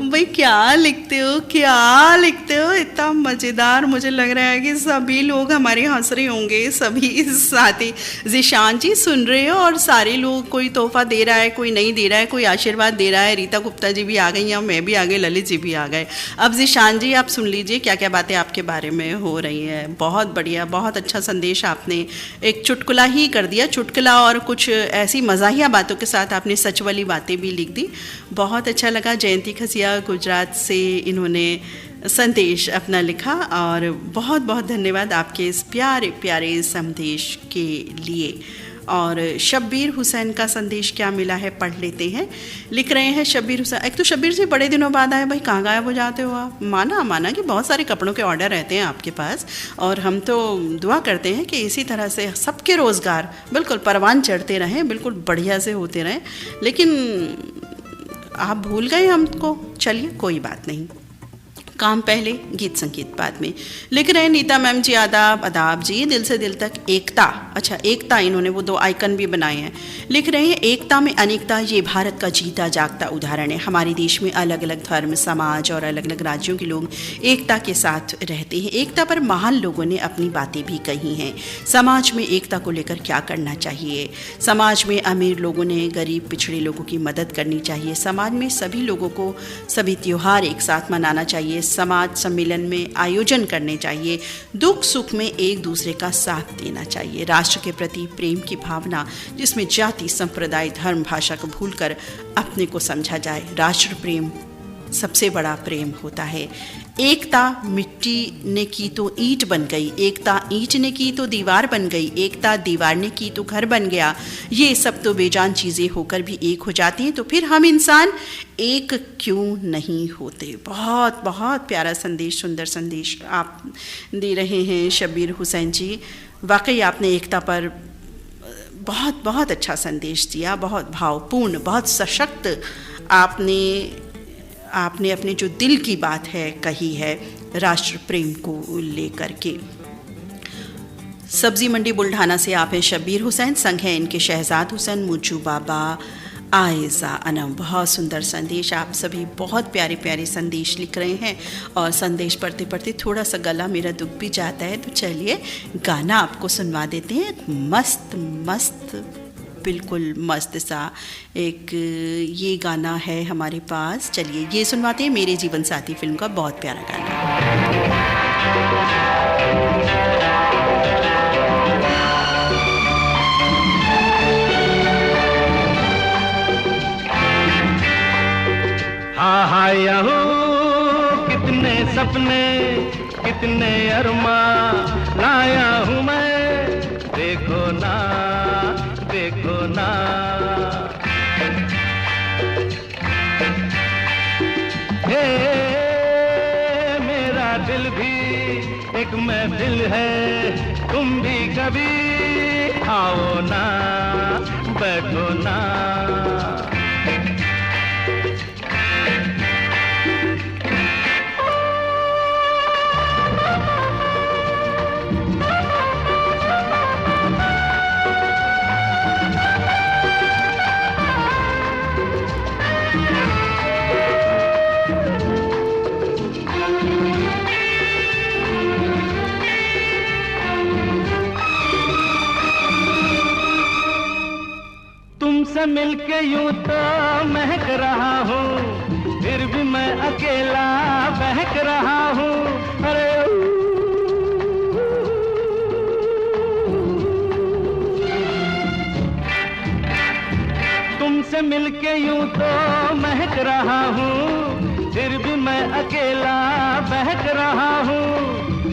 भाई क्या लिखते हो, क्या लिखते हो, इतना मज़ेदार। मुझे लग रहा है कि सभी लोग हमारे हंस रहे होंगे, सभी साथी। जीशान जी सुन रहे हो और सारे लोग, कोई तोहफा दे रहा है, कोई नहीं दे रहा है, कोई आशीर्वाद दे रहा है। रीता गुप्ता जी भी आ गई हैं, मैं भी आ गई, ललित जी भी आ गए। अब जीशान जी आप सुन लीजिए क्या क्या बातें आपके बारे में हो रही हैं। बहुत बढ़िया, बहुत अच्छा संदेश आपने एक चुटकुला ही कर दिया, चुटकुला और कुछ ऐसी मज़ाहिया बातों के साथ आपने सच वाली बातें भी लिख दी। बहुत अच्छा लगा। जयंती खसिया गुजरात से इन्होंने संदेश अपना लिखा और बहुत बहुत धन्यवाद आपके इस प्यारे प्यारे संदेश के लिए। और शब्बीर हुसैन का संदेश क्या मिला है पढ़ लेते हैं। लिख रहे हैं शब्बीर हुसैन, एक तो शब्बीर जी बड़े दिनों बाद आए, भाई कहाँ गायब हो जाते हो आप। माना कि बहुत सारे कपड़ों के ऑर्डर रहते हैं आपके पास, और हम तो दुआ करते हैं कि इसी तरह से सबके रोज़गार बिल्कुल परवान चढ़ते रहें, बिल्कुल बढ़िया से होते रहें। लेकिन आप भूल गए हमको, चलिए कोई बात नहीं, काम पहले गीत संगीत बाद में। लिख रहे हैं नीता मैम जी, आदाब आदाब जी, दिल से दिल तक एकता। अच्छा एकता, इन्होंने वो 2 आइकन भी बनाए हैं। लिख रहे हैं एकता में अनेकता, ये भारत का जीता जागता उदाहरण है। हमारे देश में अलग अलग धर्म, समाज और अलग अलग राज्यों के लोग एकता के साथ रहते हैं। एकता पर महान लोगों ने अपनी बातें भी कही हैं। समाज में एकता को लेकर क्या करना चाहिए। समाज में अमीर लोगों ने गरीब पिछड़े लोगों की मदद करनी चाहिए। समाज में सभी लोगों को सभी त्योहार एक साथ मनाना चाहिए। समाज सम्मेलन में आयोजन करने चाहिए। दुख सुख में एक दूसरे का साथ देना चाहिए। राष्ट्र के प्रति प्रेम की भावना, जिसमें जाति संप्रदाय धर्म भाषा को भूलकर अपने को समझा जाए। राष्ट्र प्रेम सबसे बड़ा प्रेम होता है। एकता मिट्टी ने की तो ईंट बन गई, एकता ईंट ने की तो दीवार बन गई, एकता दीवार ने की तो घर बन गया। ये सब तो बेजान चीज़ें होकर भी एक हो जाती हैं, तो फिर हम इंसान एक क्यों नहीं होते। बहुत बहुत प्यारा संदेश, सुंदर संदेश आप दे रहे हैं शब्बीर हुसैन जी। वाकई आपने एकता पर बहुत बहुत अच्छा संदेश दिया, बहुत भावपूर्ण, बहुत सशक्त आपने अपने जो दिल की बात है कही है राष्ट्र प्रेम को लेकर के। सब्जी मंडी बुल्ढाना से आप हैं शब्बीर हुसैन, संग हैं इनके शहजाद हुसैन, मुज्जू बाबा, आयज़ा अनम। बहुत सुंदर संदेश, आप सभी बहुत प्यारे प्यारे संदेश लिख रहे हैं। और संदेश पढ़ते पढ़ते थोड़ा सा गला मेरा दुख भी जाता है, तो चलिए गाना आपको सुनवा देते हैं। मस्त मस्त, बिल्कुल मस्त सा एक ये गाना है हमारे पास। चलिए ये सुनवाते हैं, मेरे जीवन साथी फिल्म का बहुत प्यारा गाना। हाँ यहाँ कितने सपने, कितने अरमा लाया हूँ मैं, देखो ना देखो ना। हे मेरा दिल भी एक महफिल है, तुम भी कभी आओ ना, बैठो ना। तुमसे मिलके यूं तो महक रहा हूँ, फिर भी मैं अकेला बहक रहा हूँ। अरे तुमसे मिलके यूं तो महक रहा हूँ, फिर भी मैं अकेला बहक रहा हूँ।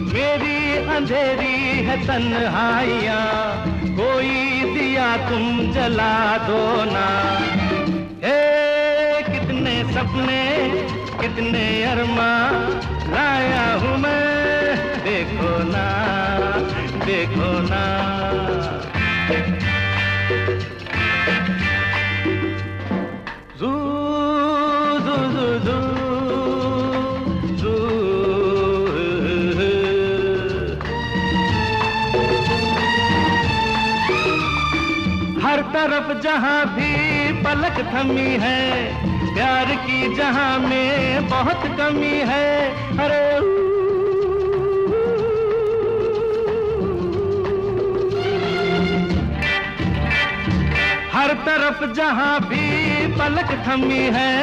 मेरी अंधेरी है तन्हाइयाँ, कोई दिया तुम जला दो ना। कितने सपने, कितने अरमा लाया हूँ मैं, देखो ना। जू जू जू जू जू, हर तरफ जहां भी पलक थमी है, प्यार की जहां में बहुत कमी है। अरे हर तरफ जहां भी पलक थमी है,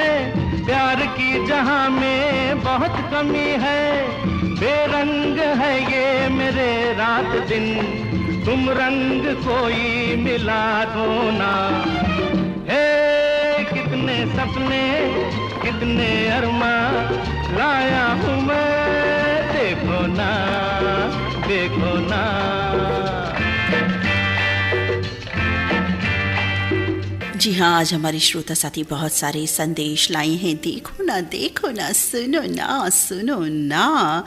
प्यार की जहां में बहुत कमी है। बेरंग है ये मेरे रात दिन, तुम रंग कोई मिला दो ना। हे कितने सपने कितने अरमा लाया हूँ मैं, देखो ना देखो ना। जी हाँ, आज हमारे श्रोता साथी बहुत सारे संदेश लाए हैं। देखो ना, सुनो ना,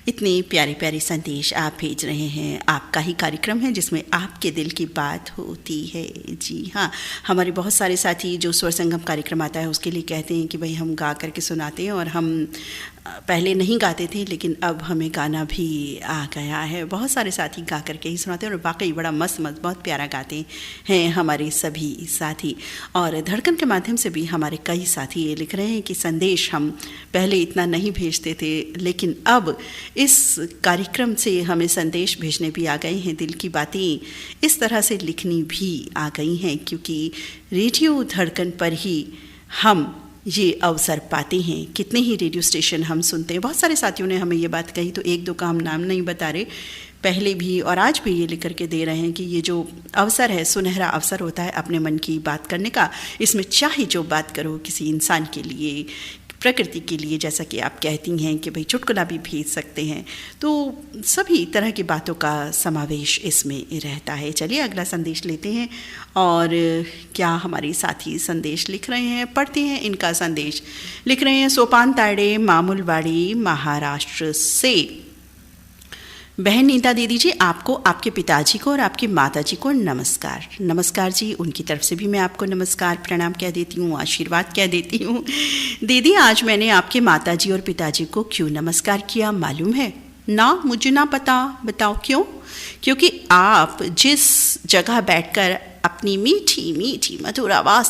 इतने प्यारे प्यारे संदेश आप भेज रहे हैं। आपका ही कार्यक्रम है जिसमें आपके दिल की बात होती है। जी हाँ, हमारे बहुत सारे साथी जो स्वर संगम कार्यक्रम आता है उसके लिए कहते हैं कि भाई हम गा करके सुनाते हैं, और हम पहले नहीं गाते थे लेकिन अब हमें गाना भी आ गया है। बहुत सारे साथी गा करके ही सुनाते हैं और वाकई बड़ा मस्त बहुत प्यारा गाते हैं हमारे सभी साथी। और धड़कन के माध्यम से भी हमारे कई साथी ये लिख रहे हैं कि संदेश हम पहले इतना नहीं भेजते थे, लेकिन अब इस कार्यक्रम से हमें संदेश भेजने भी आ गए हैं, दिल की बातें इस तरह से लिखनी भी आ गई हैं, क्योंकि रेडियो धड़कन पर ही हम ये अवसर पाते हैं। कितने ही रेडियो स्टेशन हम सुनते हैं। बहुत सारे साथियों ने हमें ये बात कही, तो एक दो का हम नाम नहीं बता रहे, पहले भी और आज भी ये लिख करके दे रहे हैं कि ये जो अवसर है, सुनहरा अवसर होता है अपने मन की बात करने का। इसमें चाहे जो बात करो, किसी इंसान के लिए, प्रकृति के लिए, जैसा कि आप कहती हैं कि भाई चुटकुला भी भेज सकते हैं, तो सभी तरह की बातों का समावेश इसमें रहता है। चलिए अगला संदेश लेते हैं। और क्या हमारे साथी संदेश लिख रहे हैं, पढ़ते हैं इनका संदेश। लिख रहे हैं सोपान ताड़े, मामूलवाड़ी, महाराष्ट्र से। बहन नीता दीदी जी, आपको, आपके पिताजी को और आपकी माताजी को नमस्कार। नमस्कार जी, उनकी तरफ से भी मैं आपको नमस्कार प्रणाम कह देती हूँ, आशीर्वाद कह देती हूँ। दीदी, आज मैंने आपके माताजी और पिताजी को क्यों नमस्कार किया मालूम है? ना, मुझे ना पता, बताओ क्यों? क्योंकि आप जिस जगह बैठकर अपनी मीठी मीठी मधुर आवाज़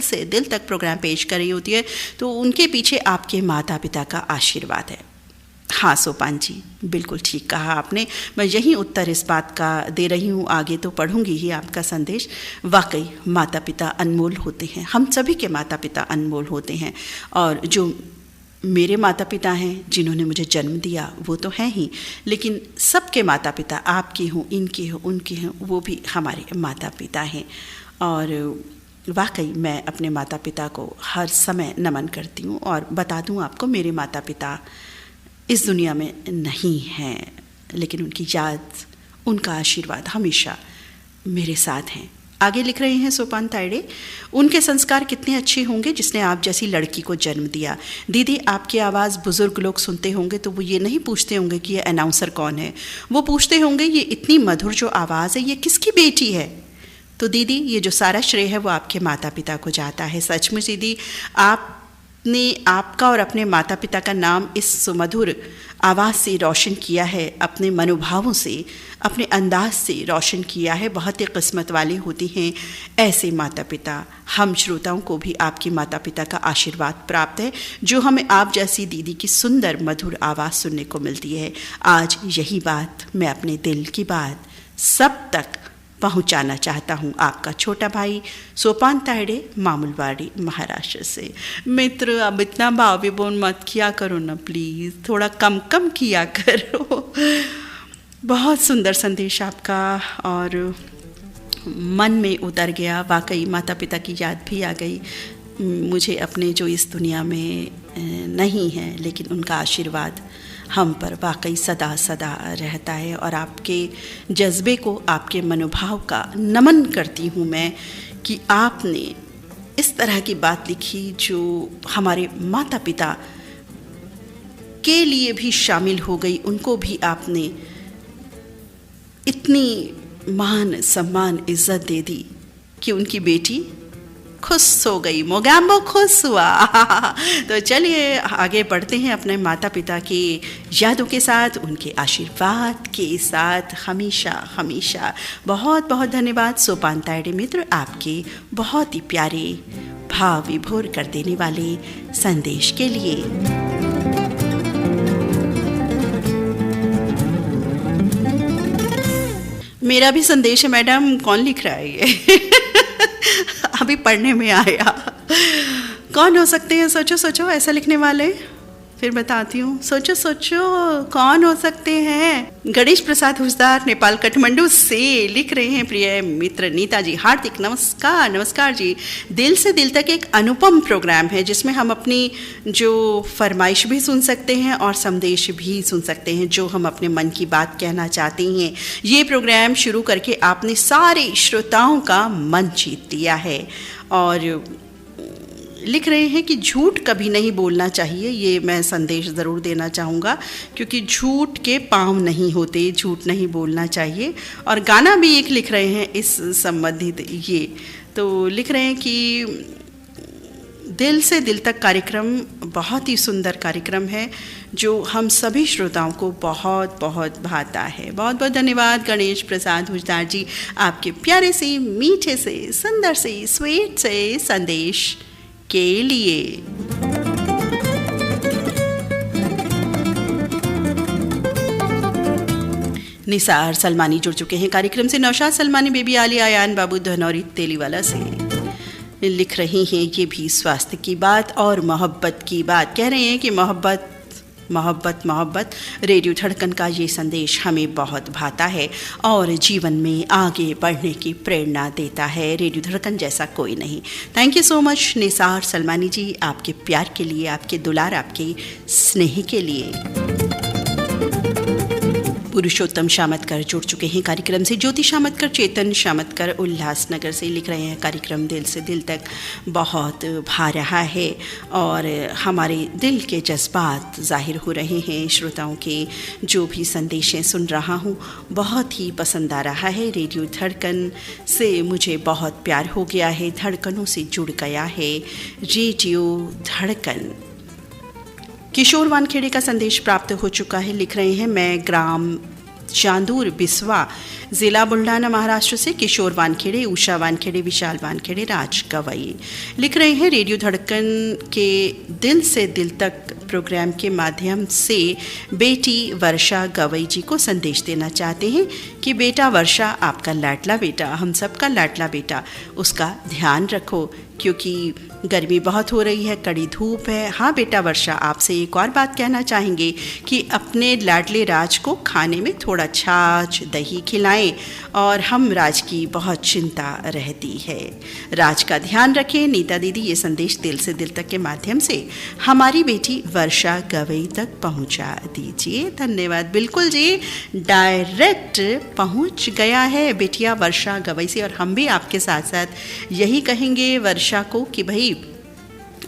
से दिल तक प्रोग्राम पेश कर रही होती है, तो उनके पीछे आपके माता पिता का आशीर्वाद है। हाँ सोपान जी, बिल्कुल ठीक कहा आपने। मैं यही उत्तर इस बात का दे रही हूँ, आगे तो पढ़ूंगी ही आपका संदेश। वाकई माता पिता अनमोल होते हैं, हम सभी के माता पिता अनमोल होते हैं। और जो मेरे माता पिता हैं, जिन्होंने मुझे जन्म दिया, वो तो हैं ही, लेकिन सबके माता पिता, आपके हों, इनके हों, उनके हों, वो भी हमारे माता पिता हैं। और वाकई मैं अपने माता पिता को हर समय नमन करती हूँ। और बता दूँ आपको, मेरे माता पिता इस दुनिया में नहीं हैं, लेकिन उनकी याद, उनका आशीर्वाद हमेशा मेरे साथ हैं। आगे लिख रहे हैं सोपान तायड़े, उनके संस्कार कितने अच्छे होंगे जिसने आप जैसी लड़की को जन्म दिया। दीदी, आपकी आवाज़ बुज़ुर्ग लोग सुनते होंगे तो वो ये नहीं पूछते होंगे कि ये अनाउंसर कौन है, वो पूछते होंगे ये इतनी मधुर जो आवाज़ है, ये किसकी बेटी है? तो दीदी, ये जो सारा श्रेय है वो आपके माता पिता को जाता है। सचमुच दीदी, आपने आपका और अपने माता पिता का नाम इस सुमधुर आवाज़ से रोशन किया है, अपने मनोभावों से, अपने अंदाज से रोशन किया है। बहुत ही किस्मत वाले होते हैं ऐसे माता पिता। हम श्रोताओं को भी आपके माता पिता का आशीर्वाद प्राप्त है, जो हमें आप जैसी दीदी की सुंदर मधुर आवाज़ सुनने को मिलती है। आज यही बात मैं अपने दिल की बात सब तक पहुंचाना चाहता हूं। आपका छोटा भाई सोपान तायड़े, मामूलवाड़ी, महाराष्ट्र से। मित्र, अब इतना भाव विभोन मत किया करो ना प्लीज़, थोड़ा कम कम किया करो। बहुत सुंदर संदेश आपका और मन में उतर गया। वाकई माता पिता की याद भी आ गई मुझे, अपने जो इस दुनिया में नहीं हैं, लेकिन उनका आशीर्वाद हम पर वाकई सदा सदा रहता है। और आपके जज्बे को, आपके मनोभाव का नमन करती हूँ मैं कि आपने इस तरह की बात लिखी जो हमारे माता पिता के लिए भी शामिल हो गई। उनको भी आपने इतनी मान सम्मान इज्जत दे दी कि उनकी बेटी खुश हो गई, मोगैम्बो खुश हुआ। तो चलिए आगे बढ़ते हैं अपने माता पिता की यादों के साथ, उनके आशीर्वाद के साथ हमेशा हमेशा। बहुत बहुत धन्यवाद सोपान तायडे मित्र, आपके बहुत ही प्यारे भाव विभोर कर देने वाले संदेश के लिए। मेरा भी संदेश है मैडम, कौन लिख रहा है ये? अभी पढ़ने में आया। कौन हो सकते हैं? सोचो सोचो ऐसा लिखने वाले, फिर बताती हूँ। सोचो सोचो कौन हो सकते हैं? गणेश प्रसाद हुसदार नेपाल काठमांडू से लिख रहे हैं प्रिय मित्र नीता जी, हार्दिक नमस्कार। नमस्कार जी। दिल से दिल तक एक अनुपम प्रोग्राम है जिसमें हम अपनी जो फरमाइश भी सुन सकते हैं और संदेश भी सुन सकते हैं, जो हम अपने मन की बात कहना चाहते हैं। ये प्रोग्राम शुरू करके आपने सारे श्रोताओं का मन जीत लिया है। और लिख रहे हैं कि झूठ कभी नहीं बोलना चाहिए, ये मैं संदेश ज़रूर देना चाहूँगा, क्योंकि झूठ के पाँव नहीं होते, झूठ नहीं बोलना चाहिए। और गाना भी एक लिख रहे हैं इस संबंधित, ये तो लिख रहे हैं कि दिल से दिल तक कार्यक्रम बहुत ही सुंदर कार्यक्रम है जो हम सभी श्रोताओं को बहुत बहुत भाता है। बहुत बहुत धन्यवाद गणेश प्रसाद हुसदार जी, आपके प्यारे से, मीठे से, सुंदर से, स्वीट से संदेश के लिए। निसार सलमानी जुड़ चुके हैं कार्यक्रम से। नौशाद सलमानी, बेबी आली, आयान बाबू धनौरी तेलीवाला से लिख रही हैं ये भी स्वास्थ्य की बात और मोहब्बत की बात। कह रहे हैं कि मोहब्बत मोहब्बत मोहब्बत, रेडियो धड़कन का ये संदेश हमें बहुत भाता है और जीवन में आगे बढ़ने की प्रेरणा देता है। रेडियो धड़कन जैसा कोई नहीं। Thank you so much Nisar Salmani ji, आपके प्यार के लिए, आपके दुलार, आपके स्नेह के लिए। पुरुषोत्तम शामतकर जुड़ चुके हैं कार्यक्रम से। ज्योति शामतकर, चेतन शामतकर उल्लासनगर से लिख रहे हैं कार्यक्रम दिल से दिल तक बहुत भा रहा है और हमारे दिल के जज्बात जाहिर हो रहे हैं। श्रोताओं के जो भी संदेशें सुन रहा हूँ बहुत ही पसंद आ रहा है। रेडियो धड़कन से मुझे बहुत प्यार हो गया है, धड़कनों से जुड़ गया है रेडियो धड़कन। किशोर वानखेड़े का संदेश प्राप्त हो चुका है। लिख रहे हैं, मैं ग्राम चांदूर बिस्वा, ज़िला बुल्ढाना, महाराष्ट्र से किशोर वानखेड़े, उषा वानखेड़े, विशाल वानखेड़े, राज गवई लिख रहे हैं। रेडियो धड़कन के दिल से दिल तक प्रोग्राम के माध्यम से बेटी वर्षा गवई जी को संदेश देना चाहते हैं कि बेटा वर्षा, आपका लाडला बेटा, हम सबका लाडला बेटा, उसका ध्यान रखो क्योंकि गर्मी बहुत हो रही है, कड़ी धूप है। हाँ बेटा वर्षा, आपसे एक और बात कहना चाहेंगे कि अपने लाडले राज को खाने में थोड़ा छाछ दही खिलाएं और हम राज की बहुत चिंता रहती है। राज का ध्यान रखें। नीता दीदी ये संदेश दिल से दिल तक के माध्यम से हमारी बेटी वर्षा गवई तक पहुंचा दीजिए। धन्यवाद। बिल्कुल जी, डायरेक्ट पहुंच गया है बेटिया वर्षा गवई से। और हम भी आपके साथ साथ यही कहेंगे वर्षा को कि भाई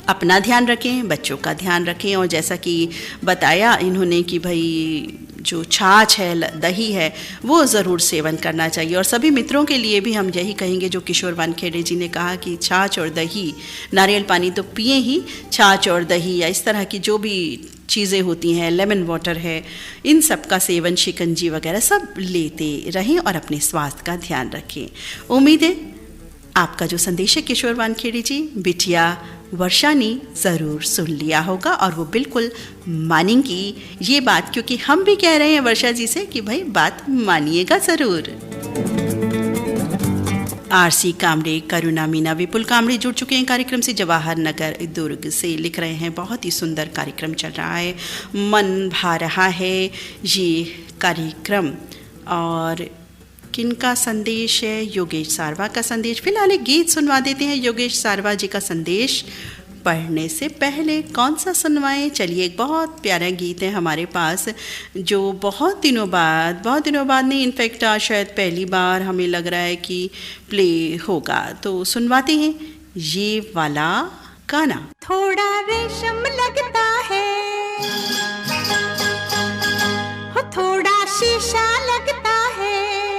अपना ध्यान रखें, बच्चों का ध्यान रखें। और जैसा कि बताया इन्होंने कि भाई जो छाछ है, दही है, वो ज़रूर सेवन करना चाहिए। और सभी मित्रों के लिए भी हम यही कहेंगे जो किशोर वानखेड़े जी ने कहा कि छाछ और दही, नारियल पानी तो पिए ही, छाछ और दही या इस तरह की जो भी चीज़ें होती हैं, लेमन वाटर है, इन सब का सेवन, शिकंजी वगैरह सब लेते रहें और अपने स्वास्थ्य का ध्यान रखें। उम्मीद है आपका जो संदेश है किशोर वानखेड़े जी, बिटिया वर्षा ने ज़रूर सुन लिया होगा और वो बिल्कुल मानेंगी ये बात, क्योंकि हम भी कह रहे हैं वर्षा जी से कि भाई बात मानिएगा ज़रूर। आरसी कामड़े, करुणा मीना, विपुल कामड़े जुड़ चुके हैं कार्यक्रम से। जवाहर नगर दुर्ग से लिख रहे हैं, बहुत ही सुंदर कार्यक्रम चल रहा है, मन भा रहा है ये कार्यक्रम। और किनका संदेश है? योगेश सारवा का संदेश। फिलहाल एक गीत सुनवा देते हैं योगेश सारवा जी का संदेश पढ़ने से पहले। कौन सा सुनवाएं? चलिए, एक बहुत प्यारा गीत है हमारे पास जो बहुत दिनों बाद नहीं, इनफैक्ट शायद पहली बार हमें लग रहा है कि प्ले होगा, तो सुनवाते हैं ये वाला गाना। थोड़ा रेशम लगता है, हो थोड़ा शीशा लगता है,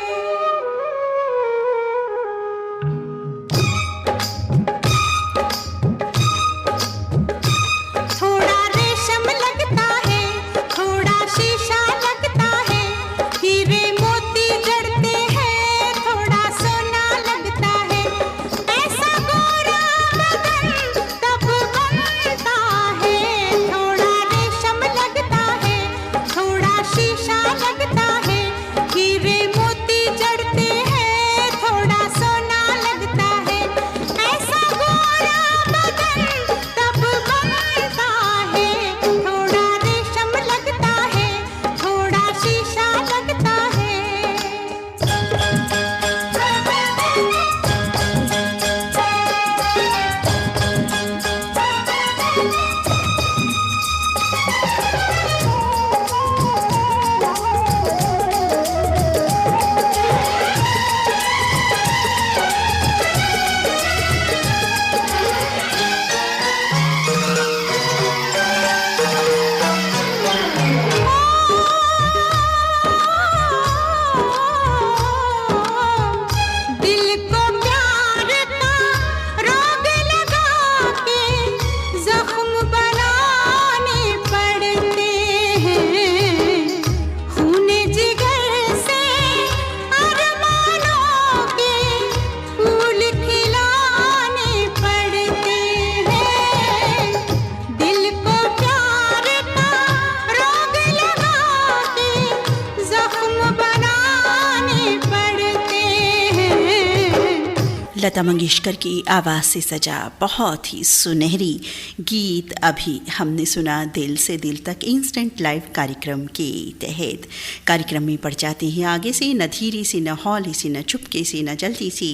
लता मंगेशकर की आवाज़ से सजा बहुत ही सुनहरी गीत अभी हमने सुना दिल से दिल तक इंस्टेंट लाइव कार्यक्रम के तहत। कार्यक्रम में बढ़ जाते हैं आगे से, न धीरे से, न हौले से, न चुपके से, न जल्दी से।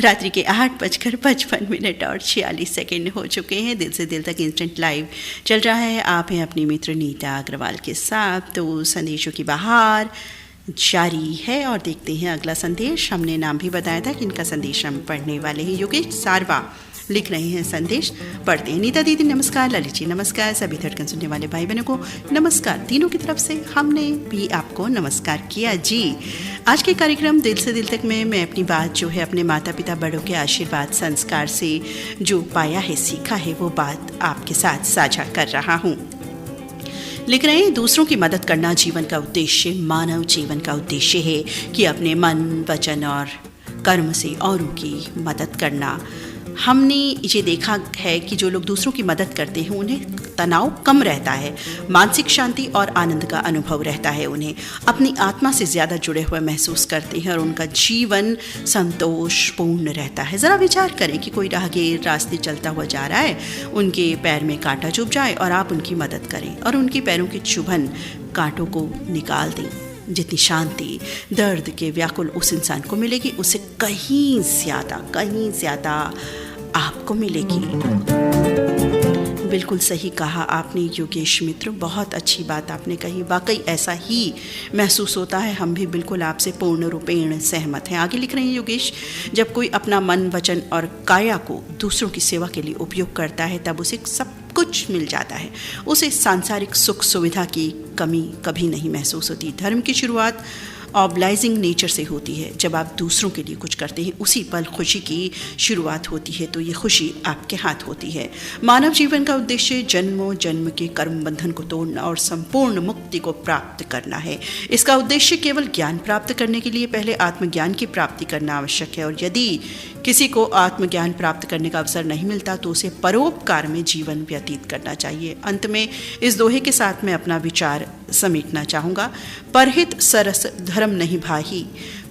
रात्रि के 8:55 और 46 सेकेंड हो चुके हैं। दिल से दिल तक इंस्टेंट लाइव चल रहा है। आप हैं अपनी मित्र नीता अग्रवाल के साथ। तो संदेशों की बहार जारी है और देखते हैं अगला संदेश। हमने नाम भी बताया था कि इनका संदेश हम पढ़ने वाले हैं। योगेश सारवा लिख रहे हैं संदेश, पढ़ते हैं। नीता दीदी नमस्कार, ललित जी नमस्कार, सभी धड़कन सुनने वाले भाई बहनों को नमस्कार। तीनों की तरफ से हमने भी आपको नमस्कार किया जी। आज के कार्यक्रम दिल से दिल तक में मैं अपनी बात जो है अपने माता पिता बड़ों के आशीर्वाद संस्कार से जो पाया है, सीखा है, वो बात आपके साथ साझा कर रहा हूँ। लिख रहे हैं, दूसरों की मदद करना जीवन का उद्देश्य, मानव जीवन का उद्देश्य है कि अपने मन, वचन और कर्म से औरों की मदद करना। हमने ये देखा है कि जो लोग दूसरों की मदद करते हैं उन्हें तनाव कम रहता है, मानसिक शांति और आनंद का अनुभव रहता है, उन्हें अपनी आत्मा से ज़्यादा जुड़े हुए महसूस करते हैं और उनका जीवन संतोषपूर्ण रहता है। ज़रा विचार करें कि कोई राहगीर रास्ते चलता हुआ जा रहा है, उनके पैर में कांटा चुभ जाए और आप उनकी मदद करें और उनके पैरों की चुभन कांटों को निकाल दें। जितनी शांति, दर्द के व्याकुल उस इंसान को मिलेगी, उससे कहीं ज़्यादा आपको मिलेगी। बिल्कुल सही कहा आपने योगेश मित्र, बहुत अच्छी बात आपने कही। वाकई ऐसा ही महसूस होता है। हम भी बिल्कुल आपसे पूर्ण रूपेण सहमत हैं। आगे लिख रहे हैं योगेश, जब कोई अपना मन, वचन और काया को दूसरों की सेवा के लिए उपयोग करता है तब उसे सब कुछ मिल जाता है। उसे सांसारिक सुख सुविधा की कमी कभी नहीं महसूस होती। धर्म की शुरुआत ऑब्लाइजिंग नेचर से होती है। जब आप दूसरों के लिए कुछ करते हैं उसी पल खुशी की शुरुआत होती है, तो ये खुशी आपके हाथ होती है। मानव जीवन का उद्देश्य जन्मों जन्म के कर्म बंधन को तोड़ना और संपूर्ण मुक्ति को प्राप्त करना है। इसका उद्देश्य केवल ज्ञान प्राप्त करने के लिए पहले आत्मज्ञान की प्राप्ति करना आवश्यक है और यदि किसी को आत्मज्ञान प्राप्त करने का अवसर नहीं मिलता तो उसे परोपकार में जीवन व्यतीत करना चाहिए। अंत में इस दोहे के साथ मैं अपना विचार समेटना चाहूँगा। परहित सरस धर्म नहीं भाई,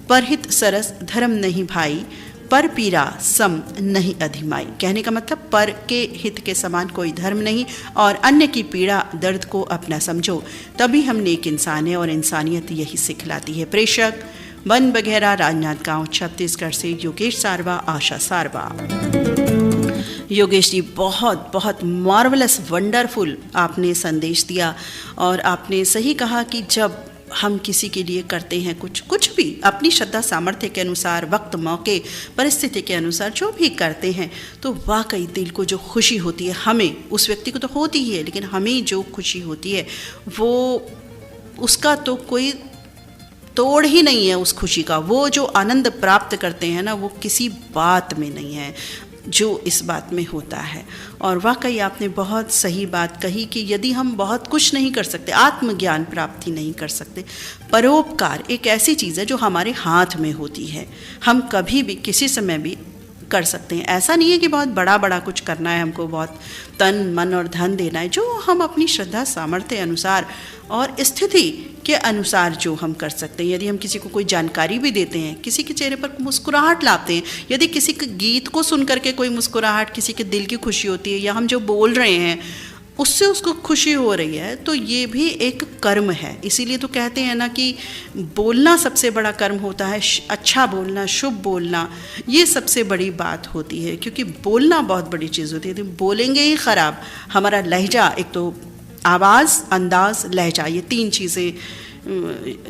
परहित सरस धर्म नहीं भाई, पर पीरा सम नहीं अधिमाई। कहने का मतलब पर के हित के समान कोई धर्म नहीं और अन्य की पीड़ा दर्द को अपना समझो, तभी हम नेक इंसान हैं और इंसानियत यही सिखलाती है। प्रेषक वन बघेरा, राजनांदगांव, छत्तीसगढ़ से योगेश सारवा, आशा सारवा। योगेश जी बहुत बहुत मार्वलस, वंडरफुल आपने संदेश दिया और आपने सही कहा कि जब हम किसी के लिए करते हैं कुछ भी अपनी श्रद्धा सामर्थ्य के अनुसार, वक्त, मौके, परिस्थिति के अनुसार जो भी करते हैं, तो वाकई दिल को जो खुशी होती है, हमें, उस व्यक्ति को तो होती ही है, लेकिन हमें जो खुशी होती है वो उसका तो कोई तोड़ ही नहीं है। उस खुशी का वो जो आनंद प्राप्त करते हैं ना, वो किसी बात में नहीं है जो इस बात में होता है। और वाकई आपने बहुत सही बात कही कि यदि हम बहुत कुछ नहीं कर सकते, आत्मज्ञान प्राप्ति नहीं कर सकते, परोपकार एक ऐसी चीज़ है जो हमारे हाथ में होती है। हम कभी भी किसी समय भी कर सकते हैं। ऐसा नहीं है कि बहुत बड़ा कुछ करना है, हमको बहुत तन मन और धन देना है। जो हम अपनी श्रद्धा सामर्थ्य अनुसार और स्थिति के अनुसार जो हम कर सकते हैं। यदि हम किसी को कोई जानकारी भी देते हैं, किसी के चेहरे पर मुस्कुराहट लाते हैं, यदि किसी के गीत को सुन करके कोई मुस्कुराहट, किसी के दिल की खुशी होती है, या हम जो बोल रहे हैं उससे उसको खुशी हो रही है, तो ये भी एक कर्म है। इसीलिए तो कहते हैं ना कि बोलना सबसे बड़ा कर्म होता है। अच्छा बोलना, शुभ बोलना, ये सबसे बड़ी बात होती है, क्योंकि बोलना बहुत बड़ी चीज़ होती है। तो बोलेंगे ही ख़राब, हमारा लहजा, एक तो आवाज़, अंदाज़, लहजा, ये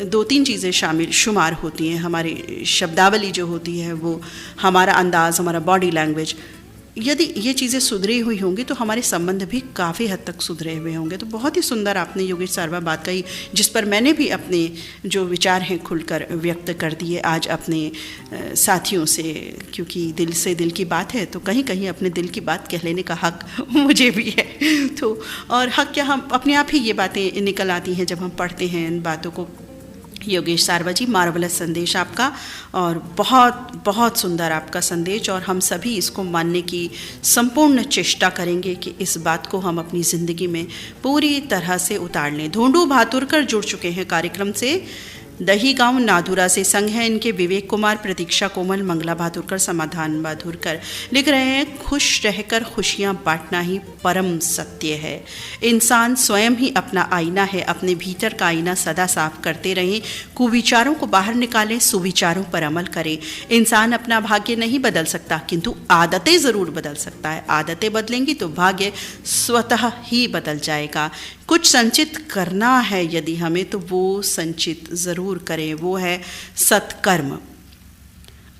दो तीन चीज़ें शुमार होती हैं। हमारी शब्दावली जो होती है वो, हमारा अंदाज़, हमारा बॉडी लैंग्वेज, यदि ये चीज़ें सुधरी हुई होंगी तो हमारे संबंध भी काफ़ी हद तक सुधरे हुए होंगे। तो बहुत ही सुंदर आपने योगेश सारवा बात कही, जिस पर मैंने भी अपने जो विचार हैं खुलकर व्यक्त कर दिए आज अपने साथियों से, क्योंकि दिल से दिल की बात है तो कहीं कहीं अपने दिल की बात कह लेने का हक मुझे भी है। तो और हक क्या, हम अपने आप ही ये बातें निकल आती हैं जब हम पढ़ते हैं इन बातों को। योगेश सारवा जी, मार्वलस संदेश आपका और बहुत बहुत सुंदर आपका संदेश, और हम सभी इसको मानने की संपूर्ण चेष्टा करेंगे कि इस बात को हम अपनी ज़िंदगी में पूरी तरह से उतार लें। धोंडू भातुरकर जुड़ चुके हैं कार्यक्रम से। दही गांव नादुरा से संग है इनके विवेक कुमार, प्रतीक्षा कोमल, मंगला बहादुरकर, समाधान बहादुरकर। लिख रहे हैं, खुश रहकर खुशियां बांटना ही परम सत्य है। इंसान स्वयं ही अपना आईना है, अपने भीतर का आईना सदा साफ करते रहें, कुविचारों को बाहर निकालें, सुविचारों पर अमल करें। इंसान अपना भाग्य नहीं बदल सकता, किंतु आदतें ज़रूर बदल सकता है। आदतें बदलेंगी तो भाग्य स्वतः ही बदल जाएगा। कुछ संचित करना है यदि हमें, तो वो संचित ज़रूर करें, वो है सत्कर्म।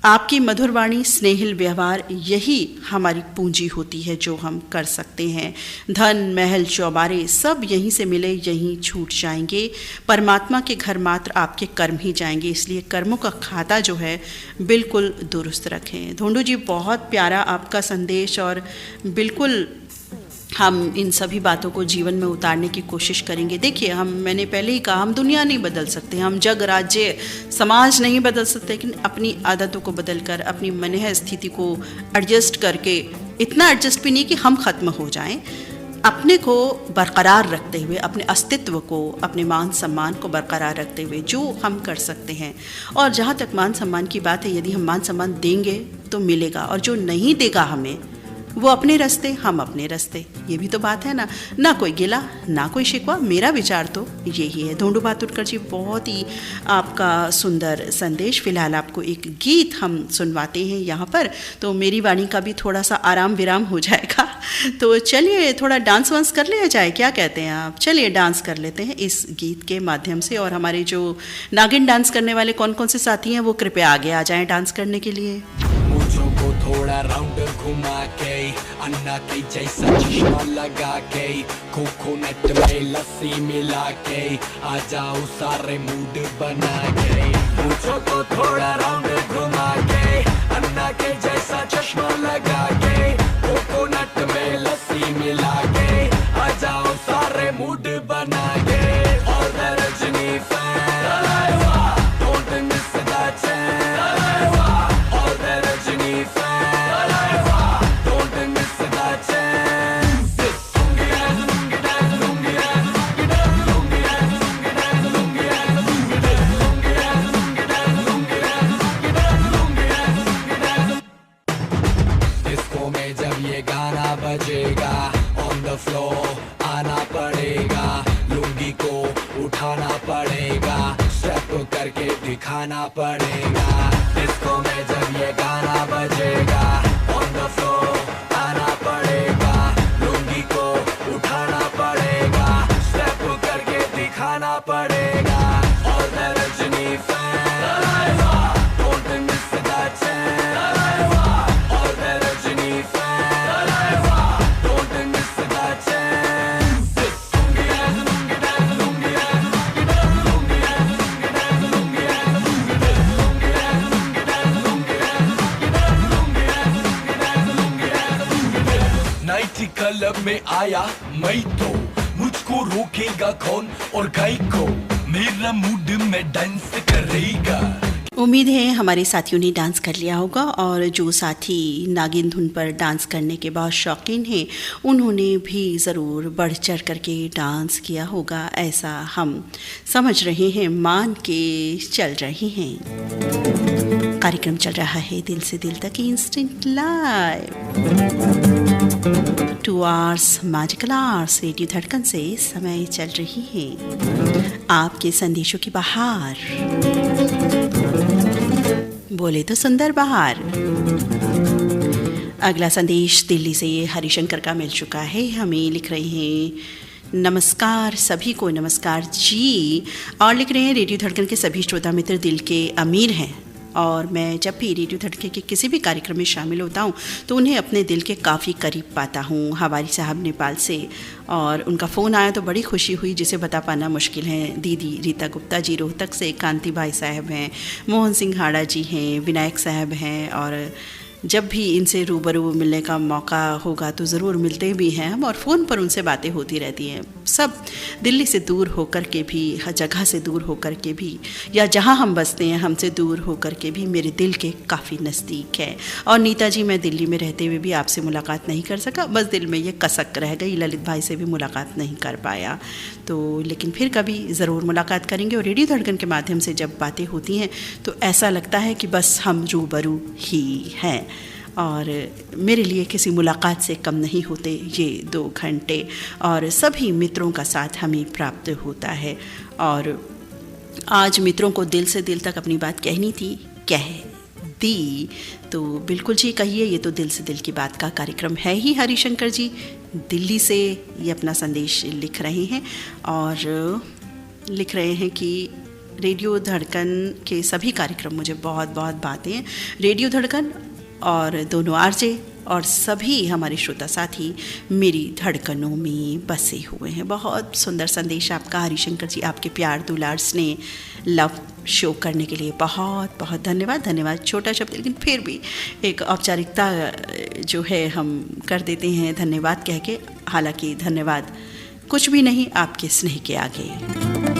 आपकी मधुर वाणी, स्नेहिल व्यवहार, यही हमारी पूंजी होती है जो हम कर सकते हैं। धन, महल, चौबारे सब यहीं से मिले यहीं छूट जाएंगे। परमात्मा के घर मात्र आपके कर्म ही जाएंगे, इसलिए कर्मों का खाता जो है बिल्कुल दुरुस्त रखें। धोंडू जी, बहुत प्यारा आपका संदेश, और बिल्कुल हम इन सभी बातों को जीवन में उतारने की कोशिश करेंगे। देखिए, मैंने पहले ही कहा, हम दुनिया नहीं बदल सकते, हम जग, राज्य, समाज नहीं बदल सकते, लेकिन अपनी आदतों को बदलकर, अपनी मनह स्थिति को एडजस्ट करके, इतना एडजस्ट भी नहीं कि हम ख़त्म हो जाएं, अपने को बरकरार रखते हुए, अपने अस्तित्व को, अपने मान सम्मान को बरकरार रखते हुए जो हम कर सकते हैं। और जहाँ तक मान सम्मान की बात है, यदि हम मान सम्मान देंगे तो मिलेगा, और जो नहीं देगा हमें, वो अपने रास्ते, हम अपने रास्ते। ये भी तो बात है ना। ना कोई गिला, ना कोई शिकवा। मेरा विचार तो यही है। धोंडू बहादुरकर जी, बहुत ही आपका सुंदर संदेश। फिलहाल आपको एक गीत हम सुनवाते हैं यहाँ पर, तो मेरी वाणी का भी थोड़ा सा आराम विराम हो जाएगा। तो चलिए थोड़ा डांस वांस कर लिया जाए, क्या कहते हैं आप? चलिए डांस कर लेते हैं इस गीत के माध्यम से। और हमारे जो नागिन डांस करने वाले कौन कौन से साथी हैं, वो कृपया आगे आ जाएं डांस करने के लिए। को थोड़ा राउंड घुमा के, अन्ना के जैसा चश्मा लगा के, कोकोनट में लस्सी मिला के, आ जाओ सारे मूड बना के। मुझको को थोड़ा राउंड घुमा के, अन्ना के जैसा चश्मा लगा के, कोकोनट में लस्सी मिला के, आ जाओ सारे मूड बना के। और Rajni fan, don't miss that chance। और Rajni fan, don't miss that chance। Lungi dance, lungi dance, lungi dance, lungi dance, lungi dance, lungi dance, lungi dance, lungi dance, lungi dance, lungi dance, lungi dance, lungi dance, lungi dance. Disco में जब ये गाना बजेगा, ऑन द फ्लोर आना पड़ेगा, लुंगी को उठाना पड़ेगा, स्टेप करके दिखाना पड़ेगा। डिस्को में जब ये गाना बजेगा, ऑन द फ्लोर आना पड़ेगा, लुंगी को उठाना पड़ेगा, स्टेप करके दिखाना पड़ेगा। और Rajni fan, don't miss that chance। और Rajni fan, don't miss that chance। Lungi dance, lungi dance, lungi dance, lungi dance, lungi dance, lungi dance, lungi dance, lungi dance, lungi dance, lungi dance, lungi dance, lungi dance, lungi dance, lungi dance. Night club में आया मैं तो, मुझको रोकेगा कौन और गाय को, मेरा मूड में डांस करेगा। उम्मीद है हमारे साथियों ने डांस कर लिया होगा, और जो साथी नागिन धुन पर डांस करने के बहुत शौकीन हैं, उन्होंने भी ज़रूर बढ़ चढ़ करके डांस किया होगा, ऐसा हम समझ रहे हैं, मान के चल रहे हैं। कार्यक्रम चल रहा है दिल से दिल तक instant live. 2 hours magical hours radio धड़कन से समय चल रही है आपके संदेशों की बहार, बोले तो सुंदर बहार। अगला संदेश दिल्ली से हरिशंकर का मिल चुका है। हमें लिख रहे हैं, नमस्कार सभी को, नमस्कार जी। और लिख रहे हैं, रेडियो धड़कन के सभी श्रोता मित्र दिल के अमीर हैं, और मैं जब भी रेडियो धड़कन के किसी भी कार्यक्रम में शामिल होता हूँ तो उन्हें अपने दिल के काफ़ी करीब पाता हूँ। हवारी साहब नेपाल से, और उनका फ़ोन आया तो बड़ी खुशी हुई, जिसे बता पाना मुश्किल है। दीदी रीता गुप्ता जी रोहतक से, कांति भाई साहब हैं, मोहन सिंह हाड़ा जी हैं, विनायक साहब हैं, और जब भी इनसे रूबरू मिलने का मौका होगा तो ज़रूर मिलते भी हैं हम, और फ़ोन पर उनसे बातें होती रहती हैं। सब दिल्ली से दूर होकर के भी, हर जगह से दूर होकर के भी, या जहाँ हम बसते हैं हमसे दूर होकर के भी मेरे दिल के काफ़ी नज़दीक है। और नीता जी, मैं दिल्ली में रहते हुए भी आपसे मुलाकात नहीं कर सका, बस दिल में ये कसक रह गई, ललित भाई से भी मुलाकात नहीं कर पाया। तो लेकिन फिर कभी ज़रूर मुलाकात करेंगे। और रेडियो धड़कन के माध्यम से जब बातें होती हैं तो ऐसा लगता है कि बस हम रूबरू ही हैं, और मेरे लिए किसी मुलाकात से कम नहीं होते ये 2 घंटे, और सभी मित्रों का साथ हमें प्राप्त होता है। और आज मित्रों को दिल से दिल तक अपनी बात कहनी थी, कह दी, तो बिल्कुल जी कहिए। ये तो दिल से दिल की बात का कार्यक्रम है ही। हरिशंकर जी दिल्ली से ये अपना संदेश लिख रहे हैं, और लिख रहे हैं कि रेडियो धड़कन के सभी कार्यक्रम मुझे बहुत बहुत भाते हैं। रेडियो धड़कन और दोनों आरजे और सभी हमारे श्रोता साथी मेरी धड़कनों में बसे हुए हैं। बहुत सुंदर संदेश आपका हरिशंकर जी, आपके प्यार दुलार स्नेह लव शो करने के लिए बहुत बहुत धन्यवाद। धन्यवाद छोटा शब्द, लेकिन फिर भी एक औपचारिकता जो है हम कर देते हैं धन्यवाद कह के, हालांकि धन्यवाद कुछ भी नहीं आपके स्नेह के आगे।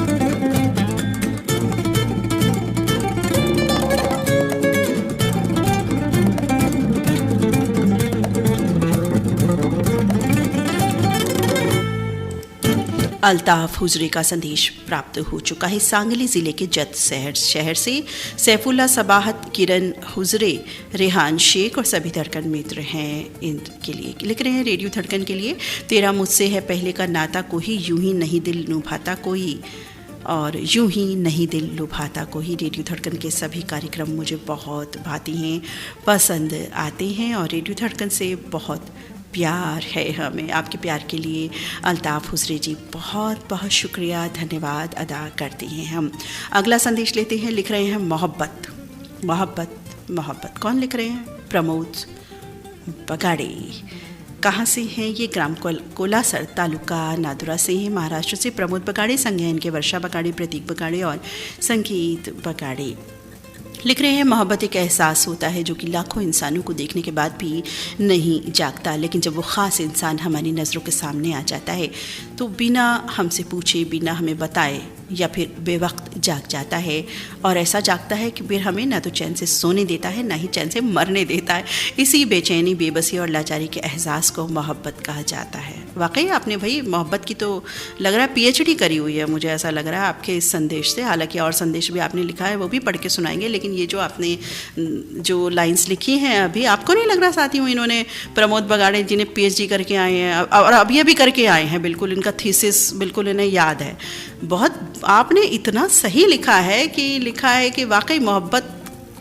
अल्ताफ हुजरे का संदेश प्राप्त हो चुका है। सांगली ज़िले के जत शहर से सैफुल्ला सबाहत, किरण हुजरे, रेहान शेख और सभी धड़कन मित्र हैं। इनके लिए लिख रहे हैं, रेडियो धड़कन के लिए, तेरा मुझसे है पहले का नाता कोई, यूं ही नहीं दिल लुभाता कोई, और यूं ही नहीं दिल लुभाता कोई। रेडियो धड़कन के सभी कार्यक्रम मुझे बहुत भाती हैं, पसंद आते हैं, और रेडियो धड़कन से बहुत प्यार है हमें। आपके प्यार के लिए अल्ताफ हुजरे जी बहुत बहुत शुक्रिया, धन्यवाद अदा करते हैं हम। अगला संदेश लेते हैं, लिख रहे हैं मोहब्बत मोहब्बत मोहब्बत। कौन लिख रहे हैं? प्रमोद बगाड़े। कहाँ से हैं ये? ग्राम कोलासर, तालुका नादुरा से हैं, महाराष्ट्र से प्रमोद बगाड़े। संग हैं इनके वर्षा बगाड़े, प्रतीक बगाड़े और संगीत बगाड़े। लिख रहे हैं, मोहब्बत एक एहसास होता है जो कि लाखों इंसानों को देखने के बाद भी नहीं जागता, लेकिन जब वो ख़ास इंसान हमारी नज़रों के सामने आ जाता है तो बिना हमसे पूछे, बिना हमें बताए या फिर बेवक्त जाग जाता है। और ऐसा जागता है कि फिर हमें ना तो चैन से सोने देता है, ना ही चैन से मरने देता है। इसी बेचैनी, बेबसी और लाचारी के एहसास को मोहब्बत कहा जाता है। वाकई आपने भाई मोहब्बत की तो लग रहा है PhD करी हुई है, मुझे ऐसा लग रहा है आपके इस संदेश से। हालांकि और संदेश भी आपने लिखा है, वो भी पढ़ के सुनाएंगे, लेकिन ये जो आपने जो लाइन्स लिखी हैं अभी, आपको नहीं लग रहा साथियों इन्होंने, प्रमोद बगाड़े जी ने PhD करके आए हैं और अभी अभी करके आए हैं, बिल्कुल इनका थीसिस बिल्कुल इन्हें याद है। बहुत आपने इतना सही लिखा है कि वाकई मोहब्बत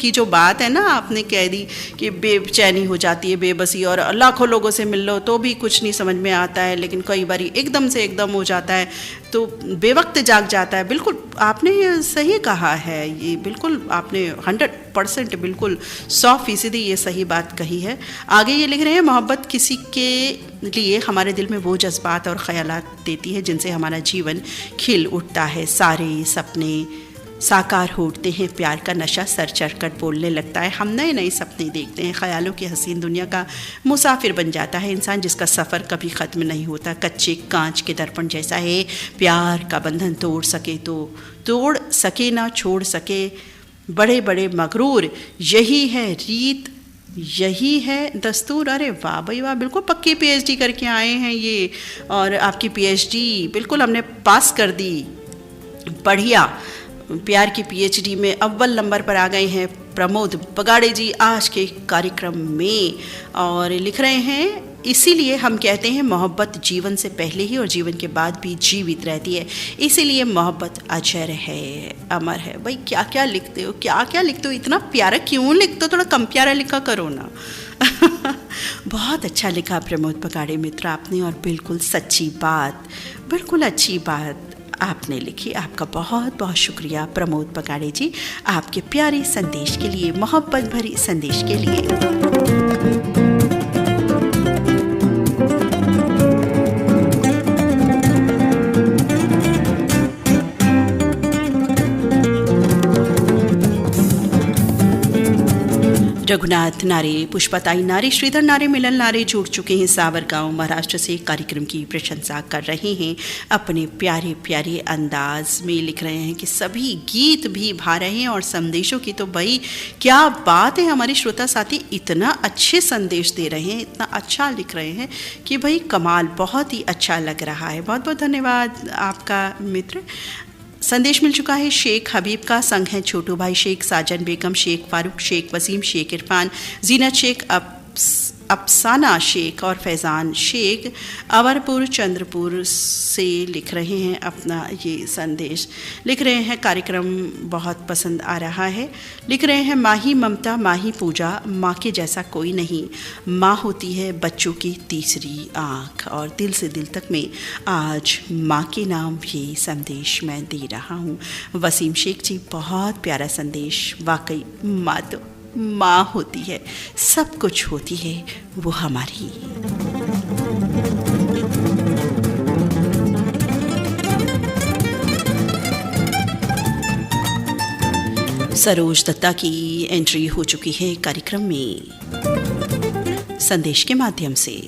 की जो बात है ना, आपने कह दी कि बेचैनी हो जाती है, बेबसी, और लाखों लोगों से मिल लो तो भी कुछ नहीं समझ में आता है, लेकिन कई बार एकदम से एकदम हो जाता है तो बेवक्त जाग जाता है। बिल्कुल आपने ये सही कहा है, ये बिल्कुल आपने 100% बिल्कुल 100% ये सही बात कही है। आगे ये लिख रहे हैं, मोहब्बत किसी के लिए हमारे दिल में वो जज्बात और ख्यालात देती है जिनसे हमारा जीवन खिल उठता है, सारे सपने साकार होते हैं, प्यार का नशा सर चढ़कर बोलने लगता है, हम नए नए सपने देखते हैं, ख़यालों की हसीन दुनिया का मुसाफिर बन जाता है इंसान जिसका सफ़र कभी ख़त्म नहीं होता। कच्चे कांच के दर्पण जैसा है, प्यार का बंधन तोड़ सके तो तोड़ सके ना छोड़ सके, बड़े बड़े मगरूर यही है रीत, यही है दस्तूर। अरे वाह भाई वाह, बिल्कुल पक्की PhD करके आए हैं ये, और आपकी PhD बिल्कुल हमने पास कर दी, बढ़िया। प्यार की PhD में अव्वल नंबर पर आ गए हैं प्रमोद बगाड़े जी आज के कार्यक्रम में, और लिख रहे हैं, इसीलिए हम कहते हैं मोहब्बत जीवन से पहले ही और जीवन के बाद भी जीवित रहती है, इसीलिए मोहब्बत अजर है, अमर है। भाई क्या क्या लिखते हो, क्या क्या लिखते हो, इतना प्यारा क्यों लिखते हो, थोड़ा कम प्यारा लिखा करो ना। बहुत अच्छा लिखा प्रमोद बगाड़े मित्र आपने, और बिल्कुल सच्ची बात, बिल्कुल अच्छी बात आपने लिखी। आपका बहुत बहुत शुक्रिया प्रमोद बगाड़े जी, आपके प्यारे संदेश के लिए, मोहब्बत भरी संदेश के लिए। रघुनाथ नारे, पुष्पताई नारे, श्रीधर नारे, मिलन नारे जुड़ चुके हैं सावरगांव महाराष्ट्र से। कार्यक्रम की प्रशंसा कर रहे हैं, अपने प्यारे प्यारे अंदाज में लिख रहे हैं कि सभी गीत भी भा रहे हैं और संदेशों की तो भाई क्या बात है। हमारे श्रोता साथी इतना अच्छे संदेश दे रहे हैं, इतना अच्छा लिख रहे हैं कि भाई कमाल, बहुत ही अच्छा लग रहा है। बहुत बहुत धन्यवाद आपका मित्र। संदेश मिल चुका है शेख हबीब का। संग है छोटू भाई शेख, साजन बेगम शेख, फारूक शेख, वसीम शेख, इरफान, जीनत शेख, अफसाना शेख और फैज़ान शेख अवरपुर चंद्रपुर से लिख रहे हैं अपना ये संदेश। लिख रहे हैं कार्यक्रम बहुत पसंद आ रहा है। लिख रहे हैं माही ममता, माही पूजा, माँ के जैसा कोई नहीं, माँ होती है बच्चों की तीसरी आँख। और दिल से दिल तक में आज माँ के नाम ये संदेश मैं दे रहा हूँ। वसीम शेख जी, बहुत प्यारा संदेश। वाकई माँ तो माँ होती है, सब कुछ होती है वो हमारी। सरोज दत्ता की एंट्री हो चुकी है कार्यक्रम में संदेश के माध्यम से।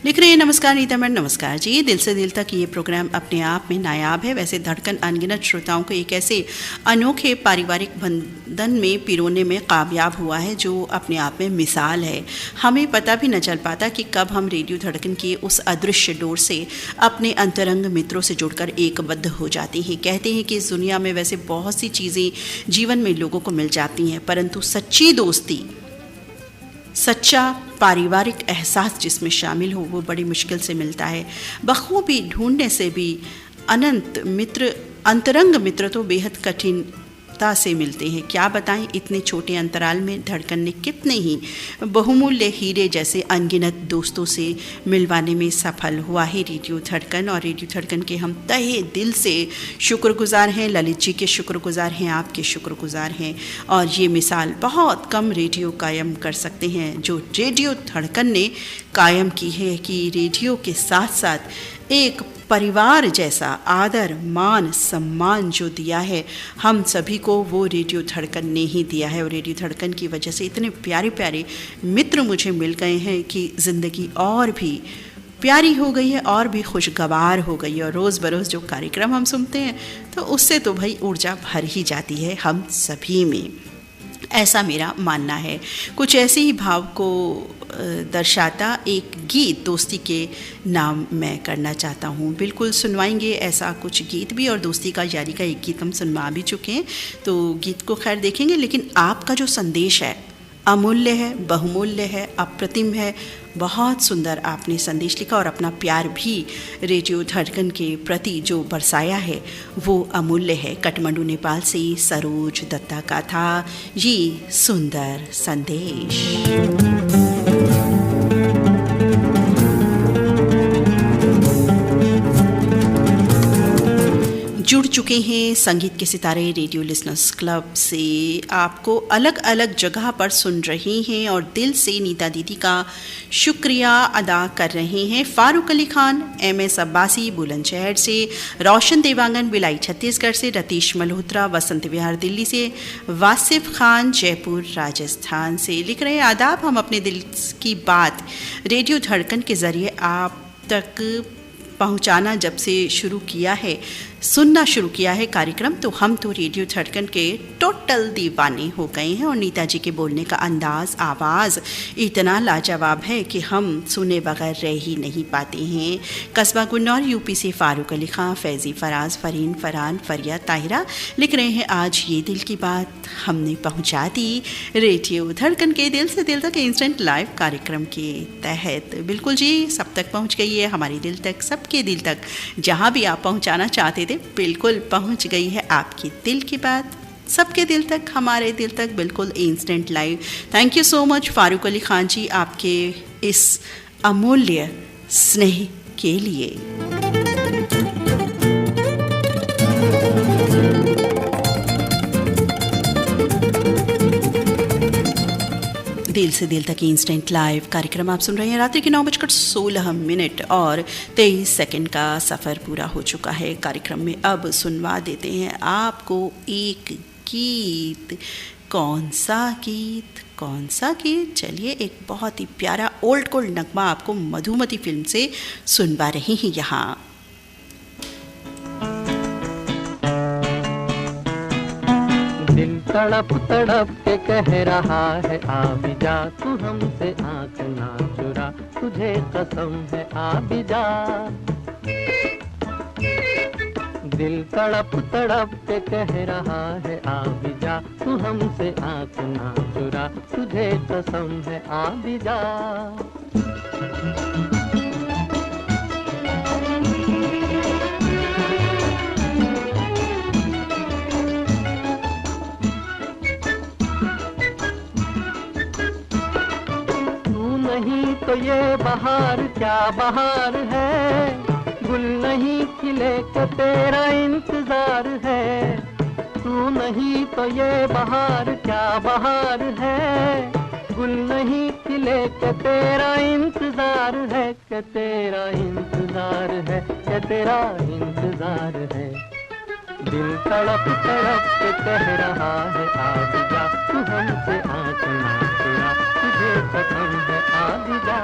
लिख रहे हैं नमस्कार नीता मैडम। नमस्कार जी। दिल से दिल तक ये प्रोग्राम अपने आप में नायाब है। वैसे धड़कन अनगिनत श्रोताओं को एक ऐसे अनोखे पारिवारिक बंधन में पिरोने में कामयाब हुआ है जो अपने आप में मिसाल है। हमें पता भी न चल पाता कि कब हम रेडियो धड़कन की उस अदृश्य डोर से अपने अंतरंग मित्रों से जुड़कर एकबद्ध हो जाते हैं। कहते हैं कि इस दुनिया में वैसे बहुत सी चीज़ें जीवन में लोगों को मिल जाती हैं, परंतु सच्ची दोस्ती, सच्चा पारिवारिक एहसास जिसमें शामिल हो वो बड़ी मुश्किल से मिलता है। बखूबी ढूंढने से भी अनंत मित्र, अंतरंग मित्र तो बेहद कठिनता से मिलते हैं। क्या बताएं, इतने छोटे अंतराल में धड़कन ने कितने ही बहुमूल्य हीरे जैसे अनगिनत दोस्तों से मिलवाने में सफल हुआ है रेडियो धड़कन। और रेडियो धड़कन के हम तहे दिल से शुक्रगुजार हैं। ललित जी के शुक्रगुजार हैं, आपके शुक्रगुजार हैं। और ये मिसाल बहुत कम रेडियो कायम कर सकते हैं जो रेडियो धड़कन ने कायम की है कि रेडियो के साथ साथ एक परिवार जैसा आदर, मान, सम्मान जो दिया है हम सभी को, वो रेडियो धड़कन ने ही दिया है। और रेडियो धड़कन की वजह से इतने प्यारे प्यारे मित्र मुझे मिल गए हैं कि ज़िंदगी और भी प्यारी हो गई है और भी खुशगवार हो गई है। और रोज़ बरोज़ जो कार्यक्रम हम सुनते हैं तो उससे तो भाई ऊर्जा भर ही जाती है हम सभी में, ऐसा मेरा मानना है। कुछ ऐसे ही भाव को दर्शाता एक गीत दोस्ती के नाम मैं करना चाहता हूँ। बिल्कुल सुनवाएंगे ऐसा कुछ गीत भी, और दोस्ती का यारी का एक गीत हम सुनवा भी चुके हैं, तो गीत को खैर देखेंगे। लेकिन आपका जो संदेश है अमूल्य है, बहुमूल्य है, अप्रतिम है। बहुत सुंदर आपने संदेश लिखा और अपना प्यार भी रेडियो धड़कन के प्रति जो बरसाया है वो अमूल्य है। काठमांडू नेपाल से सरोज दत्ता का था ये सुंदर संदेश। जुड़ चुके हैं संगीत के सितारे रेडियो लिसनर्स क्लब से, आपको अलग अलग जगह पर सुन रही हैं और दिल से नीता दीदी का शुक्रिया अदा कर रहे हैं। फारूक अली खान MS अब्बासी बुलंदशहर से, रोशन देवांगन बिलाई छत्तीसगढ़ से, रतीश मल्होत्रा वसंत विहार दिल्ली से, वासिफ खान जयपुर राजस्थान से लिख रहे हैं आदाब। हम अपने दिल की बात रेडियो धड़कन के ज़रिए आप तक पहुंचाना जब से शुरू किया है, सुनना शुरू किया है कार्यक्रम, तो हम तो रेडियो धड़कन के टोटल दीवाने हो गए हैं। और नीता जी के बोलने का अंदाज़, आवाज़ इतना लाजवाब है कि हम सुने बगैर रह ही नहीं पाते हैं। कस्बा गुन्नौर यूपी से फारूक अली खां, फैज़ी, फराज, फरीन, फरहान, फरिया, ताहिरा लिख रहे हैं आज ये दिल की बात हमने पहुंचा दी रेडियो धड़कन के दिल से दिल तक इंस्टेंट लाइव कार्यक्रम के तहत। बिल्कुल जी, सब तक पहुंच गई है, हमारे दिल तक, सबके दिल तक। जहां भी आप पहुंचाना चाहते थे बिल्कुल पहुंच गई है आपकी दिल की बात सबके दिल तक, हमारे दिल तक, बिल्कुल instant live. Thank you so much Farooq Ali Khan ji आपके इस अमूल्य स्नेह के लिए। दिल से दिल तक इंस्टेंट लाइव कार्यक्रम आप सुन रहे हैं। रात्रि के 9:16 और 23 सेकंड का सफ़र पूरा हो चुका है कार्यक्रम में। अब सुनवा देते हैं आपको एक गीत कौन सा गीत? चलिए एक बहुत ही प्यारा ओल्ड गोल्ड नगमा आपको मधुमती फिल्म से सुनवा रहे हैं यहाँ। दिल तड़प तड़प के कह रहा है आ भी जा, तू हमसे आँख ना चुरा, तुझे कसम है आ भी जा। दिल तड़प तड़प के कह रहा है आ भी जा, तू हमसे आँख ना चुरा, तुझे कसम है आ भी जा। तू नहीं तो ये बहार क्या बहार है, गुल नहीं खिले के तेरा इंतजार है। तू नहीं तो ये बहार क्या बहार है, गुल नहीं खिले के तेरा इंतजार है, के तेरा इंतजार है, के तेरा इंतजार है। दिल तड़प तड़प के कह रहा है आ भी जा, तू हमसे आँख ना चुरा, तुझे कसम है आ भी जा।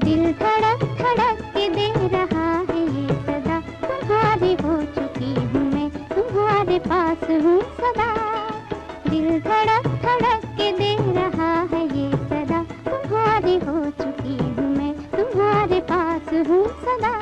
दिल धड़क धड़क के दे रहा है ये सदा, तुम्हारी हो चुकी हूँ मैं, तुम्हारे पास हूँ सदा। दिल धड़क धड़क के दे रहा है ये सदा, तुम्हारी हो चुकी हूँ मैं, तुम्हारे पास हूँ सदा।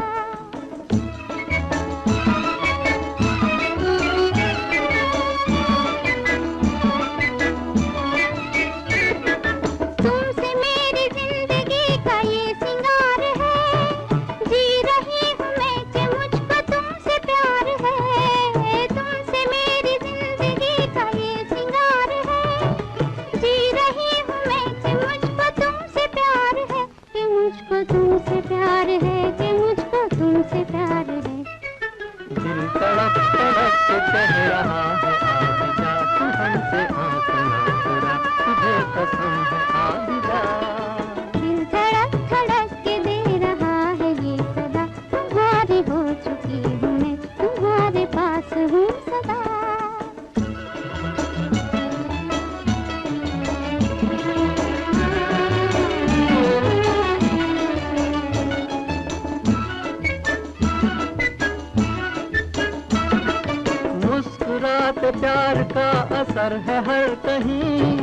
प्यार का असर है हर कहीं,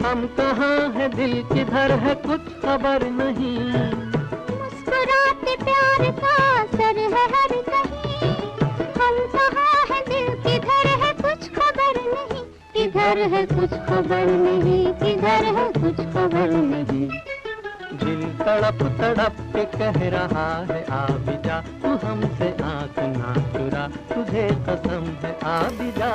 हम कहाँ है दिल किधर है कुछ खबर नहीं। मुस्कुराते प्यार का असर है हर कहीं, हम कहाँ है दिल किधर है कुछ खबर नहीं। किधर है कुछ खबर नहीं, किधर है कुछ खबर नहीं। दिल तड़प तड़प के कह रहा है आ भी जा, तू हमसे आँख ना चुरा, तुझे कसम है आ भी जा।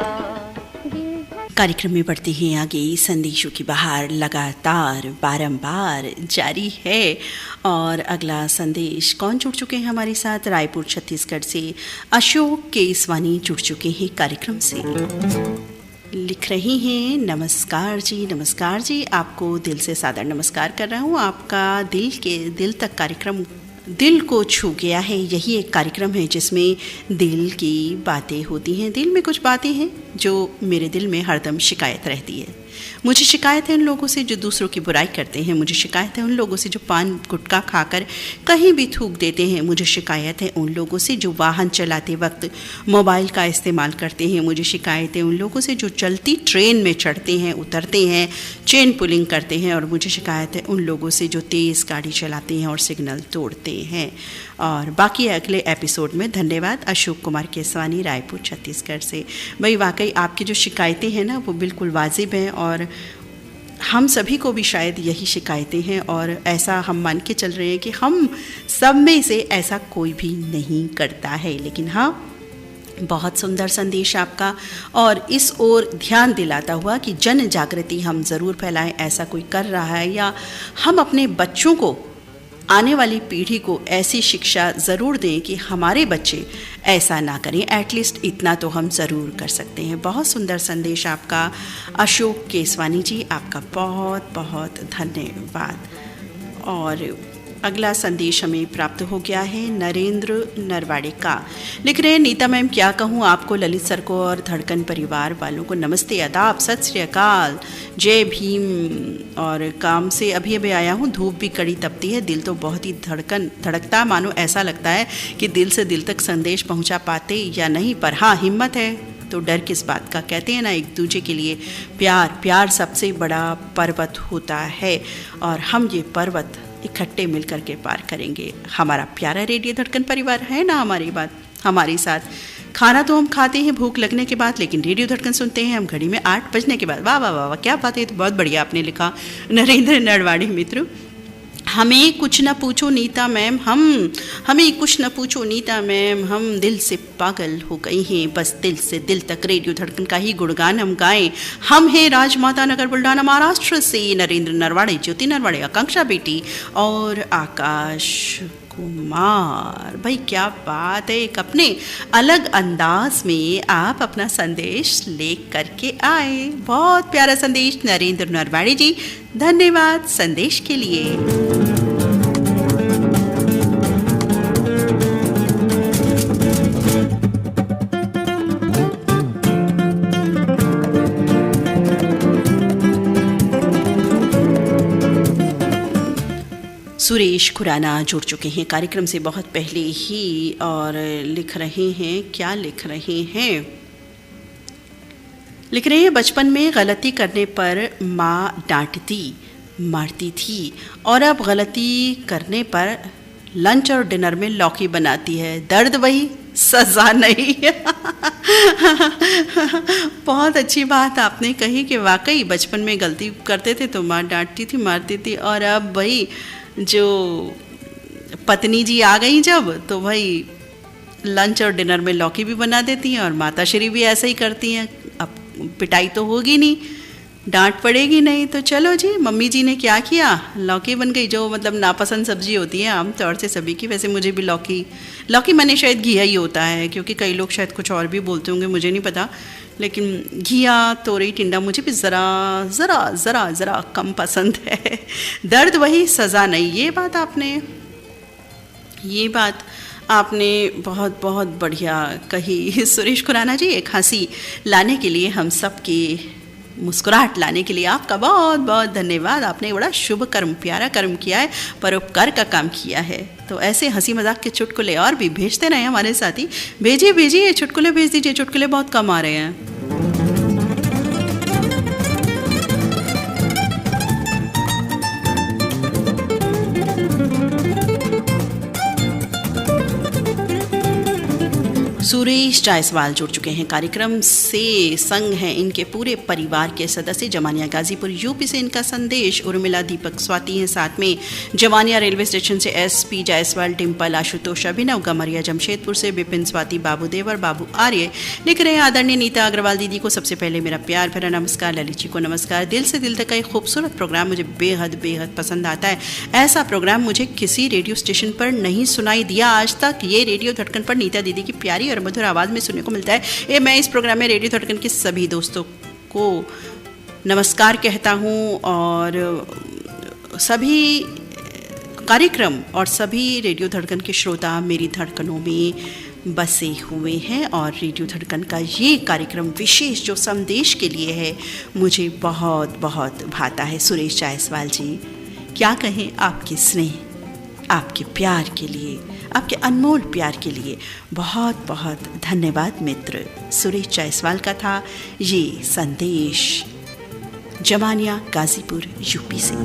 कार्यक्रम में बढ़ते हैं आगे। संदेशों की बहार लगातार बारंबार जारी है और अगला संदेश कौन जुड़ चुके हैं हमारे साथ? रायपुर छत्तीसगढ़ से अशोक केसवानी जुड़ चुके हैं कार्यक्रम से। लिख रही हैं, नमस्कार जी, आपको दिल से सादर नमस्कार कर रहा हूँ। आपका दिल तक कार्यक्रम दिल को छू गया है। यही एक कार्यक्रम है जिसमें दिल की बातें होती हैं। दिल में कुछ बातें हैं जो मेरे दिल में हरदम शिकायत रहती है। मुझे शिकायत है उन लोगों से जो दूसरों की बुराई करते हैं। मुझे शिकायत है उन लोगों से जो पान गुटखा खाकर कहीं भी थूक देते हैं। मुझे शिकायत है उन लोगों से जो वाहन चलाते वक्त मोबाइल का इस्तेमाल करते हैं। मुझे शिकायत है उन लोगों से जो चलती ट्रेन में चढ़ते हैं, उतरते हैं, चेन पुलिंग करते हैं। और मुझे शिकायत है उन लोगों से जो तेज़ गाड़ी चलाते हैं और सिग्नल तोड़ते हैं। और बाकी अगले एपिसोड में। धन्यवाद। अशोक कुमार केसवानी, रायपुर छत्तीसगढ़ से। भाई वाकई आपकी जो शिकायतें हैं ना वो बिल्कुल वाजिब हैं और हम सभी को भी शायद यही शिकायतें हैं और ऐसा हम मान के चल रहे हैं कि हम सब में से ऐसा कोई भी नहीं करता है। लेकिन हाँ, बहुत सुंदर संदेश आपका और इस ओर ध्यान दिलाता हुआ कि जन जागृति हम ज़रूर फैलाएं। ऐसा कोई कर रहा है या हम अपने बच्चों को, आने वाली पीढ़ी को ऐसी शिक्षा ज़रूर दें कि हमारे बच्चे ऐसा ना करें। एटलीस्ट इतना तो हम ज़रूर कर सकते हैं। बहुत सुंदर संदेश आपका अशोक केसवानी जी, आपका बहुत बहुत धन्यवाद। और अगला संदेश हमें प्राप्त हो गया है नरेंद्र नरवाड़े का। लिख रहे हैं, नीता मैम क्या कहूँ आपको, ललित सर को और धड़कन परिवार वालों को नमस्ते, आदाब, सत श्री अकाल, जय भीम। और काम से अभी अभी आया हूँ, धूप भी कड़ी तपती है, दिल तो बहुत ही धड़कता, मानो ऐसा लगता है कि दिल से दिल तक संदेश पहुँचा पाते या नहीं, पर हाँ हिम्मत है तो डर किस बात का। कहते हैं ना, एक दूसरे के लिए प्यार सबसे बड़ा पर्वत होता है और हम ये पर्वत इकट्ठे मिलकर के पार करेंगे। हमारा प्यारा रेडियो धड़कन परिवार है ना हमारी बात हमारे साथ। खाना तो हम खाते हैं भूख लगने के बाद, लेकिन रेडियो धड़कन सुनते हैं हम घड़ी में 8 बजने के बाद। वाह वाह वाह वाह, क्या बात है, तो बहुत बढ़िया आपने लिखा नरेंद्र नरवाड़े मित्र। हमें कुछ न पूछो नीता मैम, हमें कुछ न पूछो नीता मैम, हम दिल से पागल हो गए हैं, बस दिल से दिल तक रेडियो धड़कन का ही गुणगान हम गाएं। हम हैं राजमाता नगर बुल्ढाना महाराष्ट्र से नरेंद्र नरवाड़े, ज्योति नरवाड़े, आकांक्षा बेटी और आकाश कुमार। भाई क्या बात है, एक अपने अलग अंदाज में आप अपना संदेश ले करके आए। बहुत प्यारा संदेश नरेंद्र नरवाड़े जी, धन्यवाद संदेश के लिए। सुरेश खुराना जुड़ चुके हैं कार्यक्रम से बहुत पहले ही और लिख रहे हैं, क्या लिख रहे हैं, लिख रहे हैं, बचपन में गलती करने पर माँ डांटती मारती थी और अब गलती करने पर लंच और डिनर में लौकी बनाती है, दर्द वही सजा नहीं। बहुत अच्छी बात आपने कही कि वाकई बचपन में गलती करते थे तो माँ डांटती थी मारती थी, और अब भाई जो पत्नी जी आ गई जब, तो भाई लंच और डिनर में लौकी भी बना देती हैं और माता श्री भी ऐसा ही करती हैं। अब पिटाई तो होगी नहीं, डांट पड़ेगी नहीं, तो चलो जी मम्मी जी ने क्या किया, लौकी बन गई, जो मतलब नापसंद सब्जी होती है आमतौर से सभी की। वैसे मुझे भी लौकी माने शायद घिया ही होता है, क्योंकि कई लोग शायद कुछ और भी बोलते होंगे, मुझे नहीं पता, लेकिन घिया तोरई टिंडा मुझे भी ज़रा कम पसंद है। दर्द वही सज़ा नहीं, ये बात आपने बहुत बहुत बढ़िया कही सुरेश खुराना जी। एक हंसी लाने के लिए, हम सब की मुस्कुराहट लाने के लिए आपका बहुत बहुत धन्यवाद। आपने बड़ा शुभ कर्म, प्यारा कर्म किया है, परोपकार का काम किया है। तो ऐसे हंसी मजाक के चुटकुले और भी भेजते रहे हमारे साथी, भेजिए चुटकुले भेज दीजिए, चुटकुले बहुत कम आ रहे हैं। सुरेश जायसवाल जुड़ चुके हैं कार्यक्रम से, संग हैं इनके पूरे परिवार के सदस्य, जमानिया गाजीपुर यूपी से इनका संदेश। उर्मिला दीपक स्वाति हैं साथ में, जमानिया रेलवे स्टेशन से एसपी जायसवाल, डिम्पल, आशुतोष, अभिनव, गमरिया जमशेदपुर से विपिन स्वाति, बाबू देवर, बाबू आर्य लिख रहे हैं, आदरणीय नीता अग्रवाल दीदी को सबसे पहले मेरा प्यार भरा नमस्कार, ललित जी को नमस्कार। दिल से दिल तक का एक खूबसूरत प्रोग्राम मुझे बेहद पसंद आता है। ऐसा प्रोग्राम मुझे किसी रेडियो स्टेशन पर नहीं सुनाई दिया आज तक। ये रेडियो धड़कन पर नीता दीदी की प्यारी और मधुर आवाज़ में सुनने को मिलता है। मैं इस प्रोग्राम में रेडियो धड़कन के सभी दोस्तों को नमस्कार कहता हूँ, और सभी कार्यक्रम और सभी रेडियो धड़कन के श्रोता मेरी धड़कनों में बसे हुए हैं, और रेडियो धड़कन का ये कार्यक्रम विशेष जो संदेश के लिए है मुझे बहुत बहुत भाता है। सुरेश जायसवाल जी, क्या कहें आपके स्नेह, आपके प्यार के लिए, आपके अनमोल प्यार के लिए बहुत बहुत धन्यवाद मित्र। सुरेश जायसवाल का था ये संदेश, जमानिया गाजीपुर यूपी से।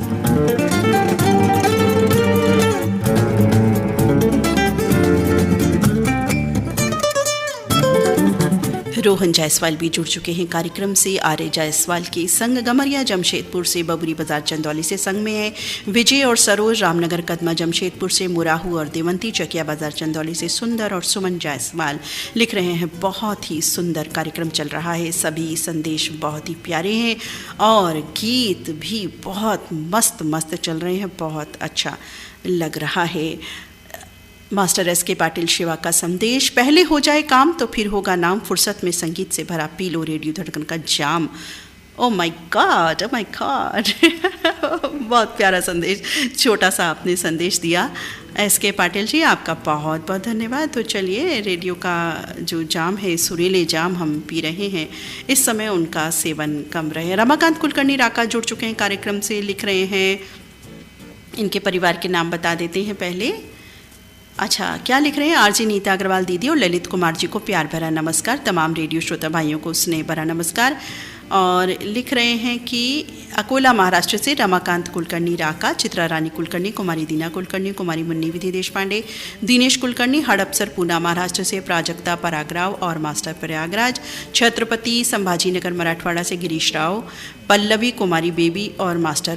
रोहन जायसवाल भी जुड़ चुके हैं कार्यक्रम से, आर्य जायसवाल के संग, गमरिया जमशेदपुर से, बबुरी बाजार चंदौली से संग में है, विजय और सरोज रामनगर कदमा जमशेदपुर से, मुराहू और देवंती चकिया बाजार चंदौली से, सुंदर और सुमन जायसवाल लिख रहे हैं, बहुत ही सुंदर कार्यक्रम चल रहा है, सभी संदेश बहुत ही प्यारे हैं और गीत भी बहुत मस्त चल रहे हैं, बहुत अच्छा लग रहा है। मास्टर एस के पाटिल शिवा का संदेश, पहले हो जाए काम तो फिर होगा नाम, फुर्सत में संगीत से भरा पी लो रेडियो धड़कन का जाम। Oh my God, oh my God. बहुत प्यारा संदेश, छोटा सा आपने संदेश दिया। SK पाटिल जी, आपका बहुत बहुत धन्यवाद। तो चलिए, रेडियो का जो जाम है, सुरीले जाम हम पी रहे हैं, इस समय उनका सेवन कम रहे। रमाकांत कुलकर्णी राका जुड़ चुके हैं कार्यक्रम से, लिख रहे हैं। इनके परिवार के नाम बता देते हैं पहले। अच्छा, क्या लिख रहे हैं? आरजी नीता अग्रवाल दीदी और ललित कुमार जी को प्यार भरा नमस्कार। तमाम रेडियो श्रोता भाइयों को स्नेह भरा नमस्कार। और लिख रहे हैं कि अकोला महाराष्ट्र से रमाकांत कुलकर्णी राका, चित्रा रानी कुलकर्णी, कुमारी दीना कुलकर्णी, कुमारी मुन्नी विधि देशपांडे, दिनेश कुलकर्णी, हड़पसर पूना महाराष्ट्र से प्राजक्ता परागराव और मास्टर प्रयागराज, छत्रपति संभाजीनगर मराठवाड़ा से गिरीश राव, पल्लवी कुमारी बेबी और मास्टर